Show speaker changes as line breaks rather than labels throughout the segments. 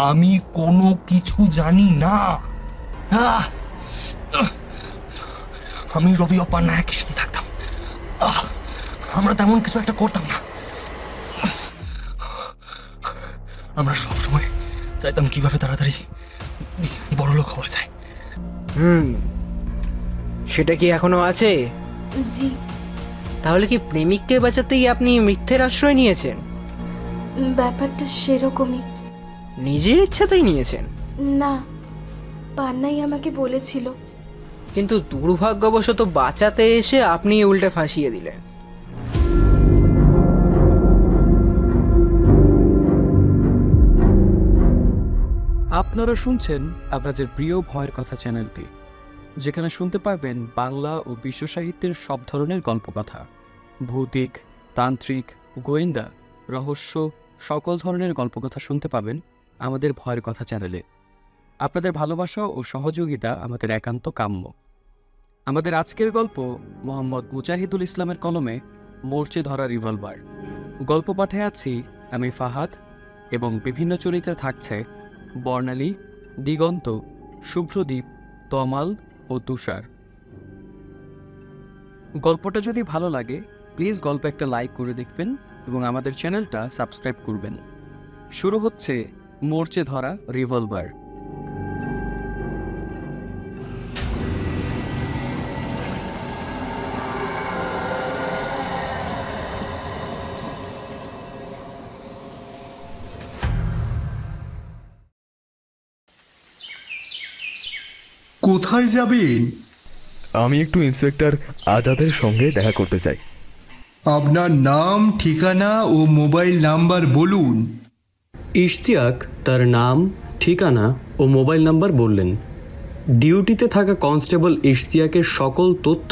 আমি কোনো কিছু জানি না। আমি রবি অপার নায়কের সাথে থাকতাম, আমরা তেমন কিছু একটা করতাম না। আমরা সবসময় চাইতাম কিভাবে তাড়াতাড়ি বড়লোক হওয়া যায়।
সেটা কি এখনো আছে?
জি।
তাহলে কি প্রেমিককে বাঁচাতেই আপনি মিথ্যের আশ্রয় নিয়েছেন?
ব্যাপারটা সেরকমই।
নিজের ইচ্ছাতেই নিয়েছেন?
না, পান্নাই আমাকে বলেছিল।
কিন্তু দুর্ভাগ্যবশত বাঁচাতে এসে আপনি উল্টে ফাঁসিয়ে দিলেন।
আপনারা শুনছেন আপনাদের প্রিয় ভয়ের কথা চ্যানেলটি, যেখানে শুনতে পারবেন বাংলা ও বিশ্ব সাহিত্যের সব ধরনের গল্পকথা, ভৌতিক, তান্ত্রিক, গোয়েন্দা, রহস্য, সকল ধরনের গল্পকথা শুনতে পাবেন আমাদের ভয়ের কথা চ্যানেলে। আপনাদের ভালোবাসা ও সহযোগিতা আমাদের একান্ত কাম্য। আমাদের আজকের গল্প মোহাম্মদ মুজাহিদুল ইসলামের কলমে মোর্চে ধরা রিভলভার। গল্প পাঠে আছি আমি ফাহাদ, এবং বিভিন্ন চরিত্রে থাকছে বর্ণালী, দিগন্ত, শুভ্রদীপ, তমাল ও তুষার। গল্পটা যদি ভালো লাগে প্লিজ গল্প একটা লাইক করে দেখবেন এবং আমাদের চ্যানেলটা সাবস্ক্রাইব করবেন। শুরু হচ্ছে মোর্চে ধরা রিভলভার।
কোথায় যাবেন?
আমি একটু ইন্সপেক্টর আজাদের সঙ্গে দেখা করতে চাই।
আপনার নাম, ঠিকানা ও মোবাইল নাম্বার বলুন।
ইশতিয়াক তার নাম, ঠিকানা ও মোবাইল নাম্বার বললেন। ডিউটিতে থাকা কনস্টেবল ইশতিয়াকের সকল তথ্য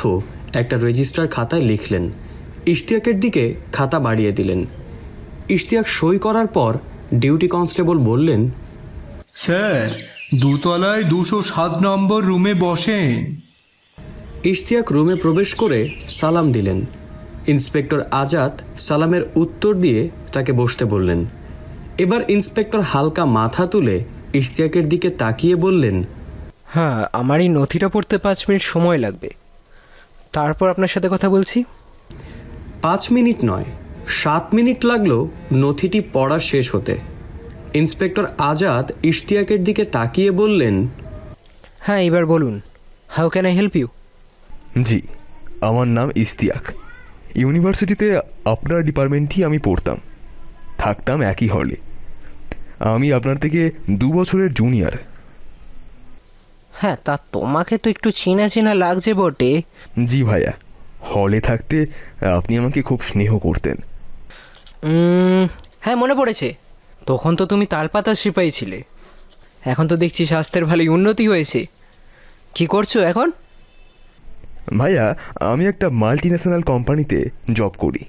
একটা রেজিস্টার খাতায় লিখলেন। ইশতিয়াকের দিকে খাতা বাড়িয়ে দিলেন। ইশতিয়াক সই করার পর ডিউটি কনস্টেবল বললেন,
স্যার, দোতলায় 207 নম্বর রুমে বসেন।
ইশতিয়াক রুমে প্রবেশ করে সালাম দিলেন। ইন্সপেক্টর আজাদ সালামের উত্তর দিয়ে তাকে বসতে বললেন। এবার ইন্সপেক্টর হালকা মাথা তুলে ইশতিয়াকের দিকে তাকিয়ে বললেন,
হ্যাঁ, আমার এই নথিটা পড়তে 5 মিনিট সময় লাগবে, তারপর আপনার সাথে কথা বলছি।
5 মিনিট নয়, 7 মিনিট লাগলো নথিটি পড়া শেষ হতে। ইন্সপেক্টর আজাদ ইশতিয়াকের দিকে তাকিয়ে বললেন,
হ্যাঁ, এবার বলুন, how can I help you?
জি, আমার নাম ইশতিয়াক। ইউনিভার্সিটিতে আপনার ডিপার্টমেন্টই আমি পড়তাম, থাকতাম একই হলে। আমি আপনার থেকে 2 বছরের জুনিয়র।
হ্যাঁ, তা তোমাকে তো একটু চেনা চেনা লাগছে বটে।
জি ভাইয়া, হলে থাকতে আপনি আমাকে খুব স্নেহ করতেন।
হ্যাঁ, মনে পড়েছে, তখন তো তুমি তালপাতা সিপাহী ছিলে। এখন তো দেখছি স্বাস্থ্যের ভালোই উন্নতি হয়েছে। কি করছো এখন?
ভাইয়া, আমি একটা মাল্টি ন্যাশনাল কোম্পানিতে জব করি।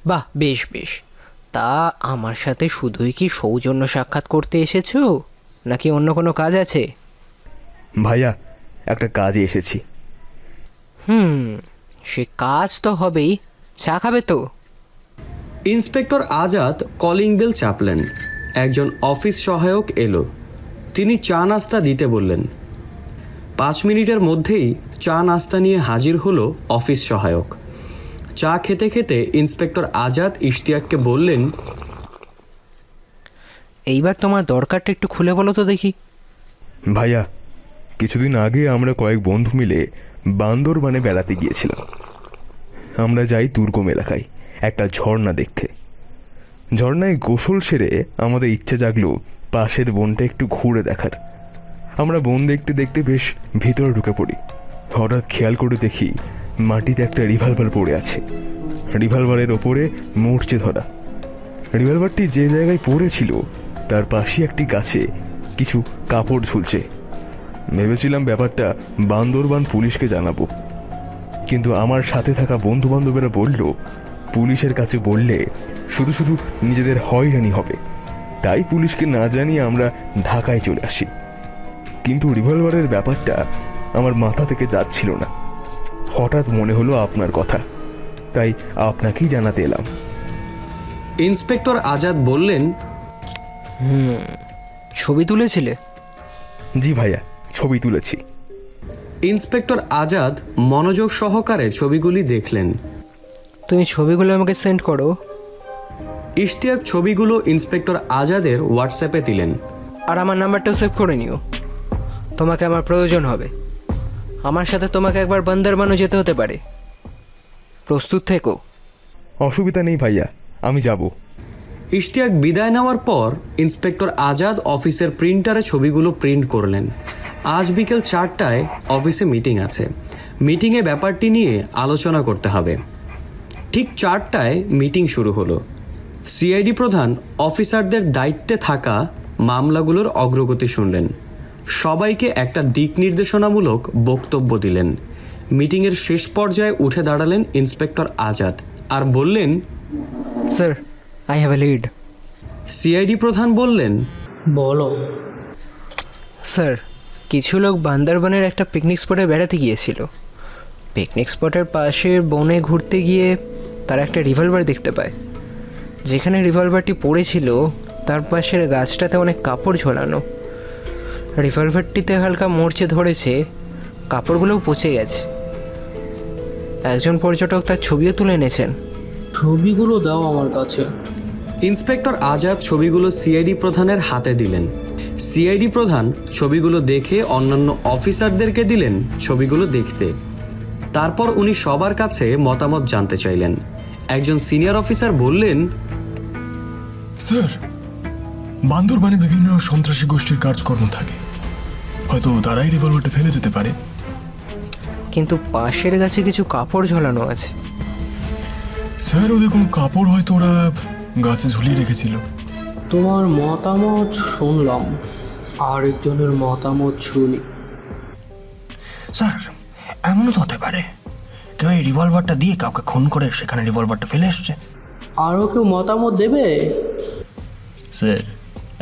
বাহ, বেশ বেশ। তা আমার সাথে শুধুই কি সৌজন্য সাক্ষাৎ করতে এসেছো, নাকি অন্য কোনো কাজ আছে?
ভাইয়া, একটা কাজে এসেছি।
সে কাজ তো হবেই। চা খাবে তো?
ইন্সপেক্টর আজাদ কলিং বেল চাপলেন। একজন অফিস সহায়ক এলো। তিনি চা নাস্তা দিতে বললেন। 5 মিনিটের মধ্যেই চা নাস্তা নিয়ে হাজির হলো অফিস সহায়ক। চা খেতে খেতে ইন্সপেক্টর আজাদ ইশতিয়াককে বললেন,
এইবার তোমার দরকারটা একটু খুলে বলো তো দেখি।
ভাইয়া, কিছুদিন আগে আমরা কয়েক বন্ধু মিলে বান্দরবানে বেড়াতে গিয়েছিলাম। আমরা যাই দুর্গম এলাকায় একটা ঝর্ণা দেখতে। ঝর্ণায় গোসল সেরে আমাদের ইচ্ছে জাগলো পাশের বনটা একটু ঘুরে দেখার। আমরা বন দেখতে দেখতে বেশ ভিতরে ঢুকে পড়ি। হঠাৎ খেয়াল করে দেখি মাটিতে একটা রিভলভার পড়ে আছে। রিভলভারের ওপরে মোর্চে ধরা। রিভলভারটি যে জায়গায় পড়েছিল তার পাশে একটি গাছে কিছু কাপড় ঝুলছে। ভেবেছিলাম ব্যাপারটা বান্দরবান পুলিশকে জানাবো, কিন্তু আমার সাথে থাকা বন্ধু বান্ধবেরা বলল পুলিশের কাছে বললে শুধু শুধু নিজেদের হয়রানি হবে, তাই পুলিশকে না জানিয়ে আমরা ঢাকায় চলে আসি। কিন্তু রিভলভারের ব্যাপারটা আমার মাথা থেকে যাচ্ছিল না। হঠাৎ মনে হলো আপনার কথা, তাই আপনাকেই জানাতে এলাম।
ইন্সপেক্টর আজাদ বললেন,
ছবি তুলেছিলে?
জি ভাইয়া, ছবি তুলেছি।
ইন্সপেক্টর আজাদ মনোযোগ সহকারে ছবিগুলি দেখলেন।
তুমি ছবিগুলো আমাকে সেন্ড করো।
ইশতিয়াক ছবিগুলো ইন্সপেক্টর আজাদের হোয়াটসঅ্যাপে দিলেন।
আর আমার নাম্বারটাও সেভ করে নিও, তোমাকে আমার প্রয়োজন হবে। আমার সাথে তোমাকে একবার বান্দরবানও যেতে হতে পারে, প্রস্তুত থেকো।
অসুবিধা নেই ভাইয়া, আমি যাব।
ইশতিয়াক বিদায় নেওয়ার পর ইন্সপেক্টর আজাদ অফিসের প্রিন্টারে ছবিগুলো প্রিন্ট করলেন। আজ বিকেল 4টায় অফিসে মিটিং আছে। মিটিংয়ে ব্যাপারটি নিয়ে আলোচনা করতে হবে। ঠিক 4টায় মিটিং শুরু হলো। সিআইডি প্রধান অফিসারদের দায়িত্বে থাকা মামলাগুলোর অগ্রগতি শুনলেন। সবাইকে একটা দিক নির্দেশনামূলক বক্তব্য দিলেন। মিটিংয়ের শেষ পর্যায়ে উঠে দাঁড়ালেন ইন্সপেক্টর আজাদ আর বললেন,
sir, I have a lead.
CID প্রধান বললেন,
বলো।
স্যার, কিছু লোক বান্দরবানের একটা পিকনিক স্পটে বেড়াতে গিয়েছিল। পিকনিক স্পটের পাশের বনে ঘুরতে গিয়ে তারা একটা রিভলভার দেখতে পায়। যেখানে রিভলভারটি পড়েছিল তার পাশের গাছটাতে অনেক কাপড় ঝোলানো। রিভলভারটিতে হালকা মরচে ধরেছে, কাপড়গুলোও পচে গেছে। একজন পর্যটক তার ছবিও তুলে এনেছেন।
ছবিগুলো দাও আমার কাছে।
ইন্সপেক্টর আজাদ ছবিগুলো সিআইডি প্রধানের হাতে দিলেন। সিআইডি প্রধান ছবিগুলো দেখে অন্যান্য অফিসারদেরকে দিলেন ছবিগুলো দেখতে। তারপর উনি সবার কাছে মতামত জানতে চাইলেন। একজন সিনিয়র অফিসার বললেন,
স্যার, বান্দরবানে বিভিন্ন সন্ত্রাসী গোষ্ঠীর কাজকর্ম থাকে, হয়তো তারাই রিভলভারটা ফেলে যেতে পারে।
কিন্তু পাশের গাছে কিছু কাপড় ঝোলানো আছে।
স্যার, ওদের কোনো কাপড় হয়তো ওরা গাছে ঝুলিয়ে রেখেছিল।
তোমার মতামত শুনলাম, আরেকজনের মতামত শুনি।
স্যার, এমনও তো হতে পারে কেউ এই রিভলভারটা দিয়ে কাউকে খুন করে সেখানে রিভলভারটা ফেলে এসছে।
আরও কেউ মতামত দেবে?
স্যার,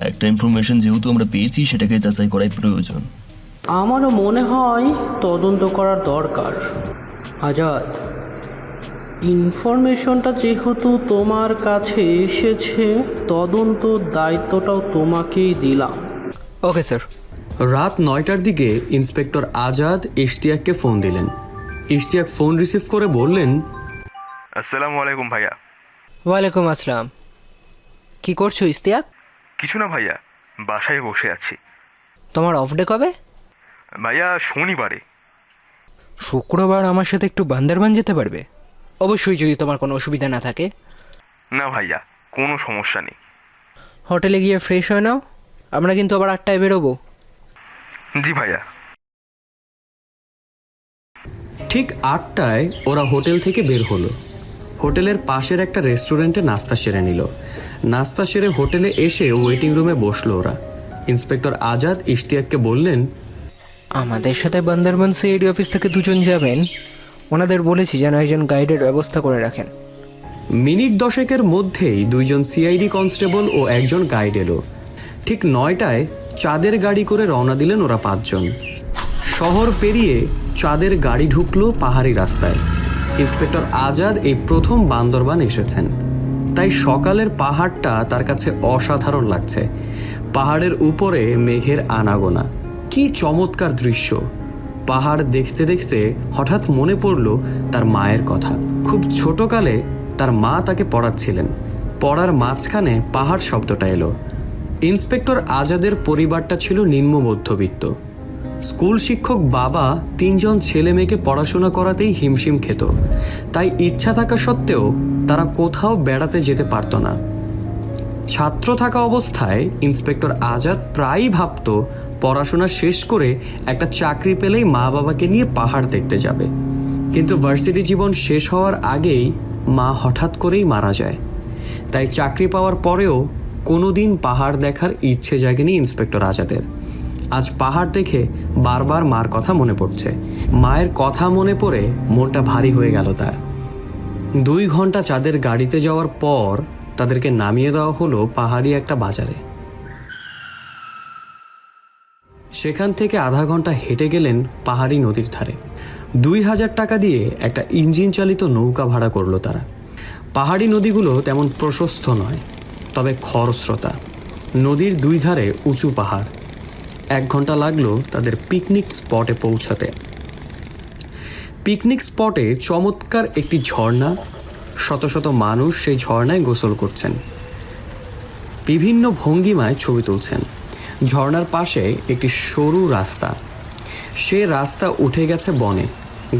একটা ইনফরমেশন যেহেতু আমরা পেয়েছি সেটাকে যাচাই করাই প্রয়োজন।
আমারও মনে হয় তদন্ত করার দরকার। আজাদ, ইনফরমেশনটা যেহেতু তোমার কাছে এসেছে, তদন্ত দায়িত্বটাও তোমাকেই দিলাম।
Okay sir.
রাত 9টার দিকে ইন্সপেক্টর আজাদ ইশতিয়াককে ফোন দিলেন। ইশতিয়াক ফোন রিসিভ করে বললেন,
আসসালামু আলাইকুম ভাইয়া।
ওয়ালাইকুম আসসালাম। কি করছো ইশতিয়াক?
কিছু না ভাইয়া, বাসায় বসে আছি।
তোমার অফ ডে কবে?
ভাইয়া, শনিবারে।
শুক্রবার আমার সাথে একটু বান্দরবান যেতে পারবে? অবশ্যই, যদি তোমার কোনো অসুবিধা না থাকে।
না ভাইয়া, কোনো সমস্যা নেই।
হোটেলে গিয়ে ফ্রেশ হয়ে নাও, আমরা কিন্তু আবার 8টায় বেরোবো।
জি ভাইয়া।
ঠিক 8টায় ওরা হোটেল থেকে বের হলো। হোটেলের পাশের একটা রেস্টুরেন্টে নাস্তা সেরে নিল। নাস্তা সেরে হোটেলে এসে ওয়েটিং রুমে বসলো ওরা। ইন্সপেক্টর আজাদ ইশতিয়াককে বললেন,
আমাদের সাথে বান্দরবান সিআইডি অফিস থেকে 2 জন যাবেন। ওনাদের বলেছি যেন একজন গাইডের ব্যবস্থা করে রাখেন।
মিনিট 10-এর মধ্যেই 2 জন সিআইডি কনস্টেবল ও একজন গাইড এলো। ঠিক 9টায় চাঁদের গাড়ি করে রওনা দিলেন ওরা 5 জন। শহর পেরিয়ে চাঁদের গাড়ি ঢুকলো পাহাড়ি রাস্তায়। ইন্সপেক্টর আজাদ এই প্রথম বান্দরবান এসেছেন, তাই সকালের পাহাড়টা তার কাছে অসাধারণ লাগছে। পাহাড়ের উপরে মেঘের আনাগোনা, কি চমৎকার দৃশ্য। পাহাড় দেখতে দেখতে হঠাৎ মনে পড়ল তার মায়ের কথা। খুব ছোটকালে তার মা তাকে পড়াচ্ছিলেন। পড়ার মাঝখানে পাহাড় শব্দটা এলো। ইন্সপেক্টর আজাদের পরিবারটা ছিল নিম্ন মধ্যবিত্ত। স্কুল শিক্ষক বাবা 3 জন ছেলে মেয়েকে পড়াশোনা করাতেই হিমশিম খেত। তাই ইচ্ছা থাকা সত্ত্বেও তারা কোথাও বেড়াতে যেতে পারত না। ছাত্র থাকা অবস্থায় ইন্সপেক্টর আজাদ প্রায়ই ভাবত পড়াশোনা শেষ করে একটা চাকরি পেলেই মা বাবাকে নিয়ে পাহাড় দেখতে যাবে। কিন্তু ভার্সিটি জীবন শেষ হওয়ার আগেই মা হঠাৎ করেই মারা যায়। তাই চাকরি পাওয়ার পরেও কোনোদিন পাহাড় দেখার ইচ্ছে জাগেনি ইন্সপেক্টর আজাদের। আজ পাহাড় দেখে বারবার মার কথা মনে পড়ছে। মায়ের কথা মনে পড়ে মনটা ভারী হয়ে গেল তার। 2 ঘন্টা চাঁদের গাড়িতে যাওয়ার পর তাদেরকে নামিয়ে দেওয়া হলো পাহাড়ি একটা বাজারে। সেখান থেকে আধা ঘন্টা হেঁটে গেলেন পাহাড়ি নদীর ধারে। 2000 টাকা দিয়ে একটা ইঞ্জিন চালিত নৌকা ভাড়া করলো তারা। পাহাড়ি নদীগুলো তেমন প্রশস্ত নয়, তবে খরস্রোতা। নদীর দুই ধারে উঁচু পাহাড়। 1 ঘন্টা লাগলো তাদের পিকনিক স্পটে পৌঁছাতে। পিকনিক স্পটে চমৎকার একটি ঝর্ণা, শত শত মানুষ সেই ঝর্ণায় গোসল করছেন, বিভিন্ন ভঙ্গিমায় ছবি তুলছেন। ঝর্ণার পাশে একটি সরু রাস্তা, সে রাস্তা উঠে গেছে বনে।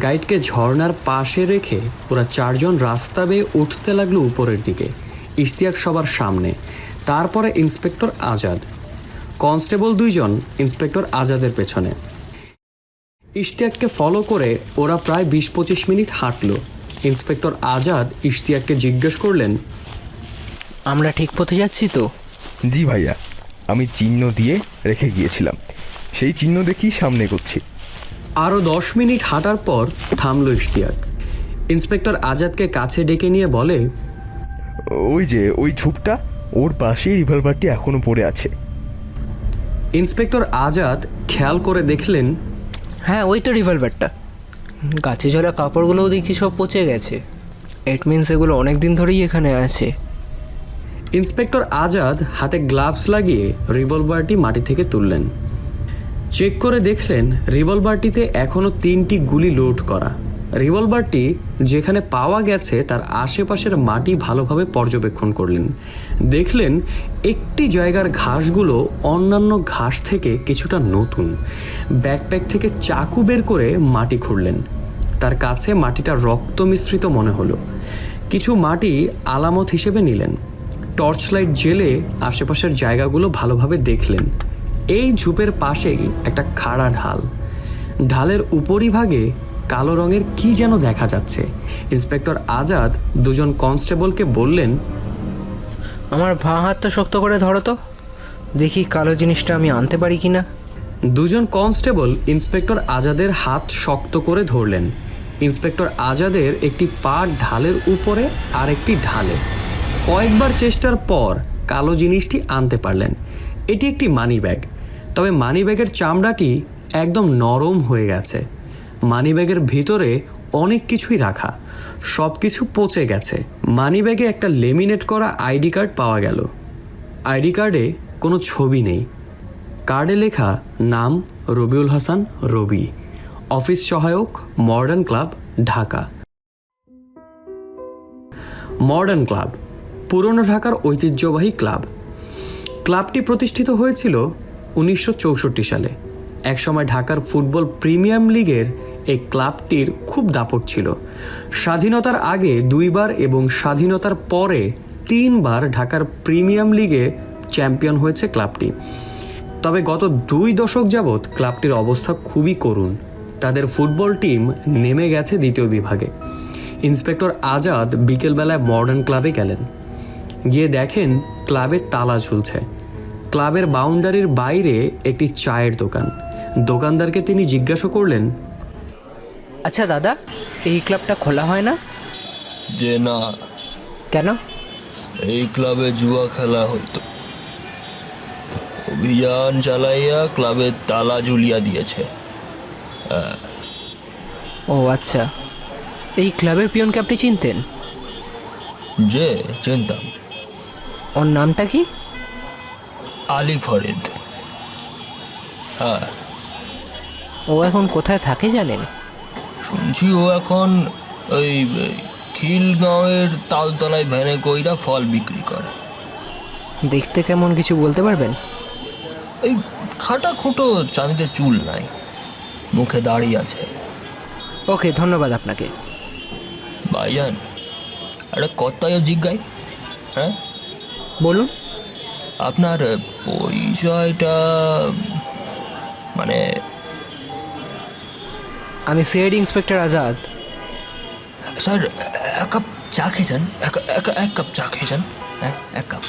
গাইডকে ঝর্ণার পাশে রেখে ওরা 4 জন রাস্তা বেয়ে উঠতে লাগলো উপরের দিকে। ইশতিয়াক সবার সামনে, তারপরে ইন্সপেক্টর আজাদ, কনস্টেবল 2 জন ইন্সপেক্টর আজাদের পেছনে। ইশতিয়াককে ফলো করে ওরা প্রায় 20-25 মিনিট হাঁটলো। ইন্সপেক্টর আজাদ ইশতিয়াককে জিজ্ঞেস করলেন,
আমরা ঠিক পথে যাচ্ছি তো?
জি ভাইয়া, আমি চিহ্ন দিয়ে রেখে গিয়েছিলাম, সেই চিহ্ন দেখেই সামনে এগোচ্ছি।
আরও 10 মিনিট হাঁটার পর থামলো ইশতিয়াক। ইন্সপেক্টর আজাদকে কাছে ডেকে নিয়ে বলে,
ওই যে ওই ঝোপটা, ওর পাশেই রিভলভারটি এখনো পড়ে আছে।
ইন্সপেক্টর আজাদ খেয়াল করে দেখলেন,
হ্যাঁ, ওই তো রিভলভারটা। গাছে ঝোলা কাপড়গুলোও দেখছি সব পচে গেছে। ইট মিনস এগুলো অনেক দিন ধরেই এখানে আছে।
ইন্সপেক্টর আজাদ হাতে গ্লাভস লাগিয়ে রিভলভারটি মাটি থেকে তুললেন। চেক করে দেখলেন রিভলভারটিতে এখনও 3টি গুলি লোড করা। রিভলভারটি যেখানে পাওয়া গেছে তার আশেপাশের মাটি ভালোভাবে পর্যবেক্ষণ করলেন। দেখলেন একটি জায়গার ঘাসগুলো অন্যান্য ঘাস থেকে কিছুটা নতুন। ব্যাকপ্যাক থেকে চাকু বের করে মাটি খুঁড়লেন। তার কাছে মাটিটা রক্ত মিশ্রিত মনে হলো। কিছু মাটি আলামত হিসেবে নিলেন। টর্চ লাইট জেলে আশেপাশের জায়গাগুলো ভালোভাবে দেখলেন। এই ঝোপের পাশেই একটা খাড়া ঢাল, ঢালের উপরিভাগে কালো রঙের কি যেন দেখা যাচ্ছে। ইন্সপেক্টর আজাদ 2 জন কনস্টেবলকে বললেন,
আমার বাঁ হাতটা শক্ত করে ধরো তো, দেখি কালো জিনিসটা আমি আনতে পারি কি না।
2 জন কনস্টেবল ইন্সপেক্টর আজাদের হাত শক্ত করে ধরলেন। ইন্সপেক্টর আজাদের একটি পা ঢালের উপরে আর একটি ঢালে। কয়েকবার চেষ্টার পর কালো জিনিসটি আনতে পারলেন। এটি একটি মানিব্যাগ, তবে মানিব্যাগের চামড়াটি একদম নরম হয়ে গেছে। মানিব্যাগের ভিতরে অনেক কিছুই রাখা, সব কিছু পচে গেছে। মানিব্যাগে একটা লেমিনেট করা আইডি কার্ড পাওয়া গেল। আইডি কার্ডে কোনো ছবি নেই। কার্ডে লেখা নাম রবিউল হাসান রবি, অফিস সহায়ক, modern club, Dhaka. Modern club পুরনো ঢাকার ঐতিহ্যবাহী ক্লাব। ক্লাবটি প্রতিষ্ঠিত হয়েছিল 1964 সালে। একসময় ঢাকার ফুটবল প্রিমিয়ার লিগের এই ক্লাবটির খুব দাপট ছিল। স্বাধীনতার আগে 2 বার এবং স্বাধীনতার পরে 3 বার ঢাকার প্রিমিয়ার লিগে চ্যাম্পিয়ন হয়েছে ক্লাবটি। তবে গত 2 দশক যাবৎ ক্লাবটির অবস্থা খুবই করুণ। তাদের ফুটবল টিম নেমে গেছে 2য় বিভাগে। ইন্সপেক্টর আজাদ বিকেলবেলায় মডার্ন ক্লাবে গেলেন। গিয়ে দেখেন ক্লাবে তালা ঝুলছে। ক্লাবের বাউন্ডারির বাইরে একটি চায়ের দোকান। দোকানদারকে তিনি জিজ্ঞাসা করলেন,
আচ্ছা দাদা, এই ক্লাবটা খোলা হয় না?
যে না,
কেন?
এই ক্লাবে জুয়া খেলা হতো, অভিযান চালাইয়া ক্লাবের তালা ঝুলিয়া দিয়েছে।
ও আচ্ছা, এই ক্লাবের পিয়নকে আপনি চিনতেন?
যে চিনতাম।
ওর নামটা কি?
আলী ফরিদ। হ্যাঁ,
ও এখন কোথায় থাকে জানেন?
শুনছি ও এখন ওই খিলগাঁওয়ের তালতলায় ভ্যানে কইরা ফল বিক্রি করে।
দেখতে কেমন কিছু বলতে পারবেন?
এই খাটা খুঁটো, চাঁদিতে চুল নাই, মুখে দাড়ি আছে।
ওকে, ধন্যবাদ আপনাকে।
ভাইজান, একটা কথায় জিজ্ঞাই। হ্যাঁ
বলুন।
আপনার পরিচয়টা, মানে
আমি CID inspector Azad.
Sir, 1 cup চা খেয়েছেন? 1 কাপ চা খেয়েছেন? হ্যাঁ, 1 কাপ।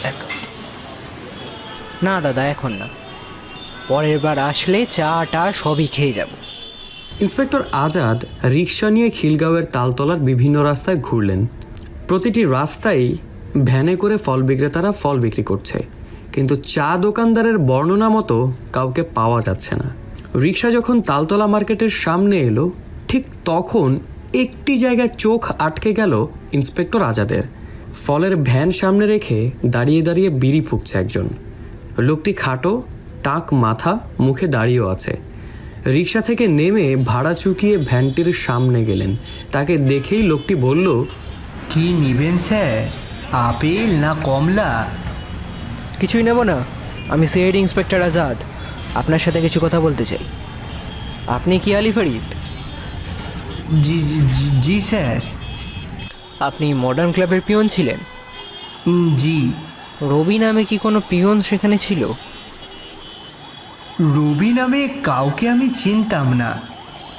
না দাদা, এখন না, পরের বার আসলে চাটা সবই খেয়ে যাব।
ইন্সপেক্টর আজাদ রিক্সা নিয়ে খিলগাঁওয়ের তালতলার বিভিন্ন রাস্তায় ঘুরলেন। প্রতিটি রাস্তায় ভ্যানে করে ফল বিক্রেতারা ফল বিক্রি করছে, কিন্তু চা দোকানদারের বর্ণনা মতো কাউকে পাওয়া যাচ্ছে না। রিক্সা যখন তালতলা মার্কেটের সামনে এলো, ঠিক তখন একটি জায়গায় চোখ আটকে গেল ইন্সপেক্টর আজাদের। ফলের ভ্যান সামনে রেখে দাঁড়িয়ে দাঁড়িয়ে বিড়ি ফুঁকছে একজন। লোকটি খাটো, টাক মাথা, মুখে দাঁড়িয়েও আছে। রিক্সা থেকে নেমে ভাড়া চুকিয়ে ভ্যানটির সামনে গেলেন। তাকে দেখেই লোকটি বলল,
কি নিবেন স্যার, আপেল না কমলা?
কিছুই নেব না, আমি সিআইডি ইন্সপেক্টর আজাদ, আপনার সাথে কিছু কথা বলতে চাই। আপনি কি আলী ফরিদ?
জি জি জি- জি স্যার।
আপনি মডার্ন ক্লাবের পিয়ন ছিলেন?
জি।
রবি নামে কি কোনো পিয়ন সেখানে ছিল?
রবি নামে কাউকে আমি চিনতাম না।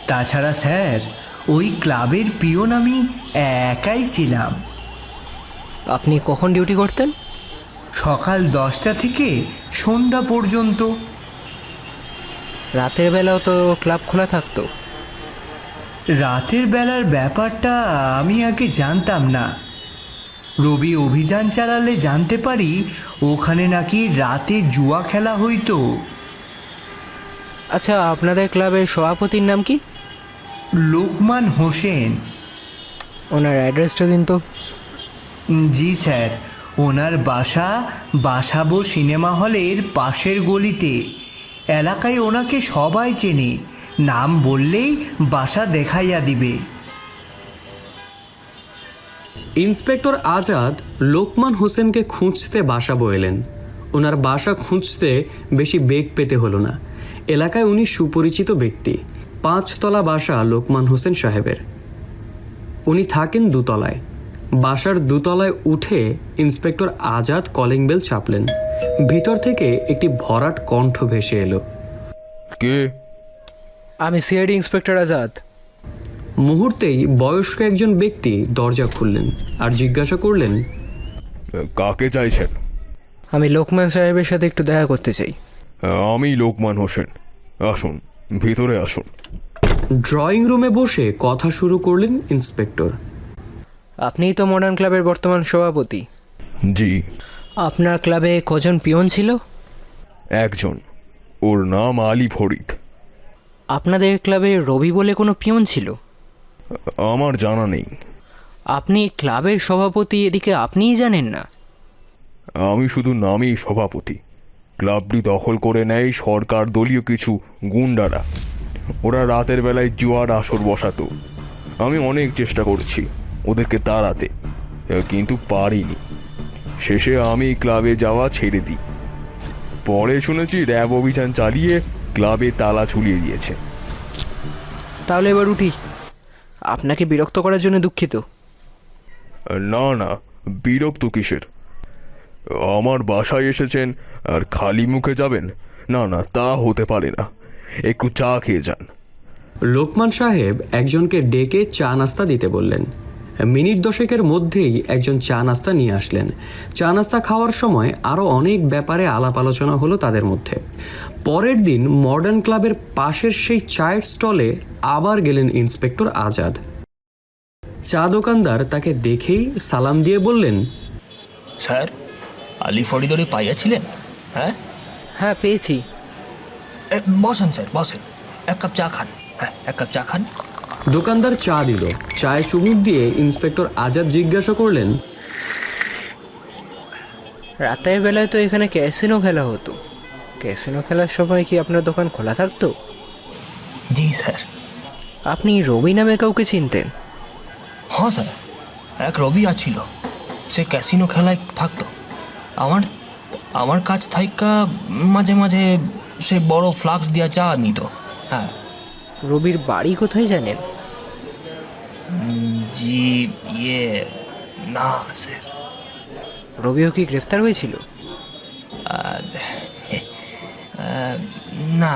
তাছাড়া স্যার, ওই ক্লাবের পিয়ন আমি একাই ছিলাম।
আপনি কখন ডিউটি করতেন?
সকাল 10টা থেকে সন্ধ্যা পর্যন্ত।
রাতের বেলাও তো ক্লাব খোলা থাকতো।
রাতের বেলার ব্যাপারটা আমি আগে জানতাম না। রবি অভিযান চালালে জানতে পারি ওখানে নাকি রাতে জুয়া খেলা হইতো।
আচ্ছা, আপনাদের ক্লাবের সভাপতির নাম কি?
লোকমান হোসেন।
ওনার অ্যাড্রেসটা দিন তো।
জি স্যার, ওনার বাসা বাসাবো সিনেমা হলের পাশের গলিতে। এলাকায় ওনাকে সবাই চেনে, নাম বললেই বাসা দেখাইয়া দিবে।
ইন্সপেক্টর আজাদ লোকমান হোসেনকে খুঁজতে বাসা বইলেন। ওনার বাসা খুঁজতে বেশি বেগ পেতে হলো না। এলাকায় উনি সুপরিচিত ব্যক্তি। 5 তলা বাসা লোকমান হোসেন সাহেবের। উনি থাকেন 2 তলায়। বাসার 2 তলায় উঠে ইন্সপেক্টর আজাদ কলিং বেল চাপলেন। ভিতর থেকে একটি ভরাট কণ্ঠ ভেসে এলো।
কে?
আমি সিআইডি ইন্সপেক্টর আজাদ।
মুহূর্তেই বয়স্ক একজন ব্যক্তি দরজা খুললেন আর জিজ্ঞাসা করলেন,
কাকে চাইছেন?
আমি লোকমান সাহেবের সাথে একটু দেখা করতে চাই।
আমি লোকমান হোসেন, আসুন ভিতরে আসুন।
ড্রয়িং রুমে বসে কথা শুরু করলেন ইন্সপেক্টর।
আপনিই তো মডার্ন ক্লাবের বর্তমান সভাপতি।
জি।
আপনার ক্লাবে কজন পিয়ন ছিল?
একজন, ওর নাম আলী ফরিদ।
আপনাদের ক্লাবে রবি বলে কোনো পিয়ন ছিল?
আমার জানা নেই।
আপনি ক্লাবের সভাপতি, এদিকে আপনিই জানেন না?
আমি শুধু নামেই সভাপতি। ক্লাবটি দখল করে নেয় সরকার দলীয় কিছু গুন্ডারা। ওরা রাতের বেলায় জুয়ার আসর বসাতো। আমি অনেক চেষ্টা করেছি ওদেরকে তাড়াতে, কিন্তু পারিনি। শেষে আমি ক্লাবে যাওয়া ছেড়ে দিই। পরে শুনেছি র্যাব অভিযান চালিয়ে ক্লাবে তালা ঝুলিয়ে দিয়েছে।
তাহলে এবার উঠি। আপনাকে বিরক্ত করার জন্য দুঃখিত।
না না, বিরক্ত কিসের? আমার বাসায় এসেছেন আর খালি মুখে যাবেন? না না, তা হতে পারে না। একটু চা খেয়ে যান।
লোকমান সাহেব একজনকে ডেকে চা নাস্তা দিতে বললেন। মিনিট 10 মধ্যেই একজন চা নাস্তা নিয়ে আসলেন। চা নাস্তা খাওয়ার সময় আরও অনেক ব্যাপারে আলাপ আলোচনা হলো তাদের মধ্যে। পরের দিন মডার্ন ক্লাবের পাশের সেই চায়ের স্টলে আবার গেলেন ইন্সপেক্টর আজাদ। চা দোকানদার তাকে দেখেই সালাম দিয়ে বললেন,
স্যার, আলী ফরিদরে পাইয়াছিলেন? হ্যাঁ
হ্যাঁ, পেয়েছি।
বসেন স্যার, বসেন, এক কাপ চা খান। হ্যাঁ, এক কাপ চা খান।
দোকানদার চা দিল। চায়ে চুমুক দিয়ে ইন্সপেক্টর আজাদ জিজ্ঞাসা করলেন,
রাতের বেলায় তো এখানে ক্যাসিনো খেলা হতো। ক্যাসিনো খেলার সময় কি আপনার দোকান খোলা থাকতো?
জি স্যার।
আপনি রবি নামে কাউকে চিনতেন?
হ্যাঁ স্যার, এক রবি আছিল, সে ক্যাসিনো খেলায় থাকতো। আমার কাছ থাইকা মাঝে মাঝে সে বড় ফ্লাক্স দিয়া চা নিত। হ্যাঁ।
রবির বাড়ি কোথায় জানেন?
জি, না স্যার।
রবিও কি গ্রেফতার হয়েছিল?
না,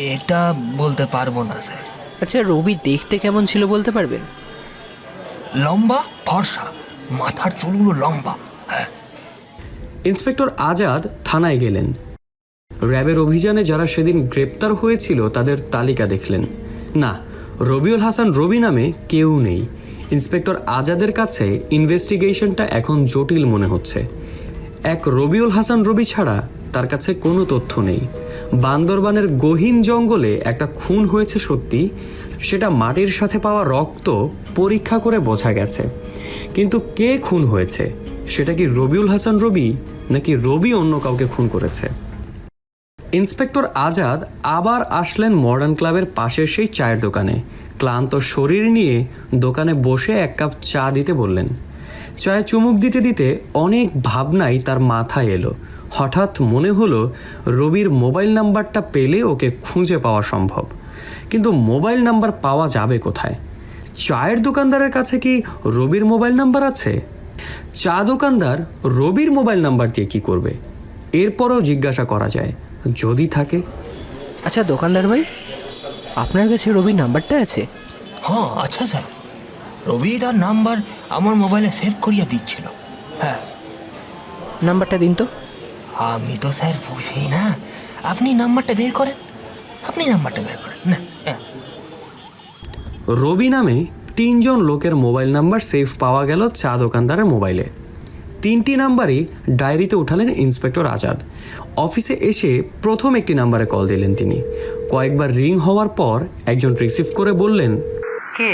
এটা বলতে পারবো না স্যার।
আচ্ছা, রবি দেখতে কেমন ছিল বলতে পারবেন?
লম্বা, ফর্সা, মাথার চুলগুলো লম্বা। হ্যাঁ।
ইন্সপেক্টর আজাদ থানায় গেলেন। র্যাবের অভিযানে যারা সেদিন গ্রেপ্তার হয়েছিল তাদের তালিকা দেখলেন। না, রবিউল হাসান রবি নামে কেউ নেই। ইন্সপেক্টর আজাদের কাছে ইনভেস্টিগেশনটা এখন জটিল মনে হচ্ছে। এক রবিউল হাসান রবি ছাড়া তার কাছে কোনো তথ্য নেই। বান্দরবানের গহীন জঙ্গলে একটা খুন হয়েছে সত্যি, সেটা মাটির সাথে পাওয়া রক্ত পরীক্ষা করে বোঝা গেছে। কিন্তু কে খুন হয়েছে, সেটা কি রবিউল হাসান রবি নাকি রবি অন্য কাউকে খুন করেছে? ইন্সপেক্টর আজাদ আবার আসলেন মডার্ন ক্লাবের পাশের সেই চায়ের দোকানে। ক্লান্ত শরীর নিয়ে দোকানে বসে এক কাপ চা দিতে বললেন। চায়ে চুমুক দিতে দিতে অনেক ভাবনাই তার মাথায় এলো। হঠাৎ মনে হলো রবির মোবাইল নাম্বারটা পেলে ওকে খুঁজে পাওয়া সম্ভব, কিন্তু মোবাইল নাম্বার পাওয়া যাবে কোথায়? চায়ের দোকানদারের কাছে কি রবির মোবাইল নাম্বার আছে? চা দোকানদার রবির মোবাইল নাম্বার দিয়ে কি করবে? এরপরও জিজ্ঞাসা করা যায়, যদি থাকে।
আচ্ছা দোকানদার ভাই, আপনার কাছে রবির নাম্বারটা আছে?
হ্যাঁ আচ্ছা স্যার, রবি তার নাম্বার আমার মোবাইলে সেভ করিয়া দিচ্ছিল। হ্যাঁ,
নাম্বারটা দিন তো।
আমি তো স্যার বুঝি না, আপনি নাম্বারটা বের করেন, না হ্যাঁ।
রবি নামে 3 জন লোকের মোবাইল নাম্বার সেভ পাওয়া গেল চা দোকানদারের মোবাইলে। 3টি নাম্বারই ডায়েরিতে উঠালেন ইন্সপেক্টর আজাদ। অফিসে এসে প্রথম একটি নাম্বারে কল দিলেন তিনি। কয়েকবার রিং হওয়ার পর একজন রিসিভ করে বললেন,
কে?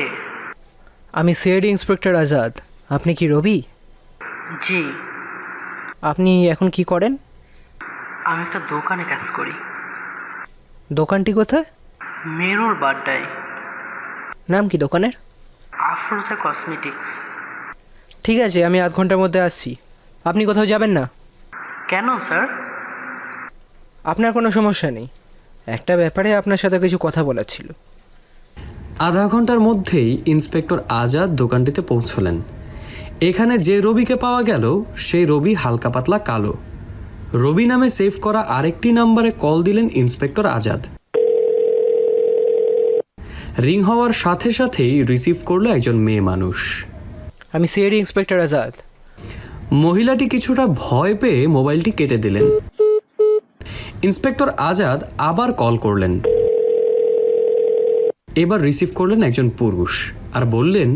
আমি সিআইডি ইন্সপেক্টর আজাদ। আপনি কি রবি?
জি,
আপনি এখন কি করেন?
আমি একটা দোকানে কাজ করি।
দোকানটি কোথায়?
মেরুর বাড্ডায়।
নাম কি দোকানের?
আফরোজা কসমেটিক্স।
ঠিক আছে, আমি আধ ঘন্টার মধ্যে আসছি। আপনি কোথাও যাবেন না?
কেন স্যার?
আপনার কোনো সমস্যা নেই, একটা ব্যাপারে আপনার সাথে কিছু কথা বলার ছিল।
আধা ঘন্টার মধ্যেই ইন্সপেক্টর আজাদ দোকানটিতে পৌঁছলেন। এখানে যে রবিকে পাওয়া গেল সেই রবি হালকা পাতলা কালো। রবি নামে সেভ করা আরেকটি নাম্বারে কল দিলেন ইন্সপেক্টর আজাদ। রিং হওয়ার সাথে সাথেই রিসিভ করলো একজন মেয়ে মানুষ।
আমি সিআইডি ইন্সপেক্টর আজাদ।
মহিলাটি কিছুটা ভয় পেয়ে মোবাইলটি কেটে দিলেন। ইন্সপেক্টর আজাদ আবার কল করলেন। এবার রিসিভ করলেন একজন পুরুষ আর বললেন,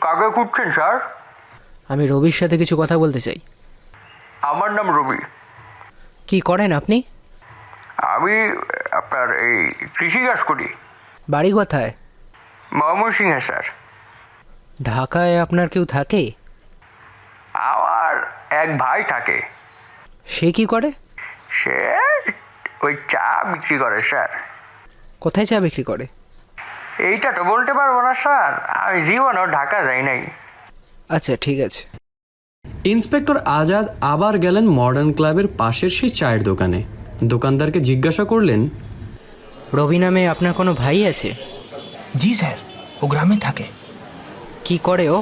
কাকে খুঁজছেন স্যার?
আমি রবির সাথে কিছু কথা বলতে চাই।
আমার নাম রবি।
কি করেন আপনি?
আমি আপনার এই কৃষিকাজ করি।
বাড়ি কোথায়?
ময়মনসিংহে স্যার।
ঢাকায় আপনার কেউ থাকে?
আমার এক ভাই থাকে।
সে কি করে?
সে ওই চা বিক্রি করে স্যার।
কোথায় চা বিক্রি করে?
এইটা তো বলতে পারবো না স্যার, আমি জীবনেও ঢাকা যাই নাই।
আচ্ছা ঠিক আছে।
ইন্সপেক্টর আজাদ আবার গেলেন মডার্ন ক্লাবের পাশের সেই চায়ের দোকানে। দোকানদারকে জিজ্ঞাসা করলেন,
রবি নামে আপনার কোনো ভাই আছে?
জি স্যার, ও গ্রামে থাকে।
কি করে ও?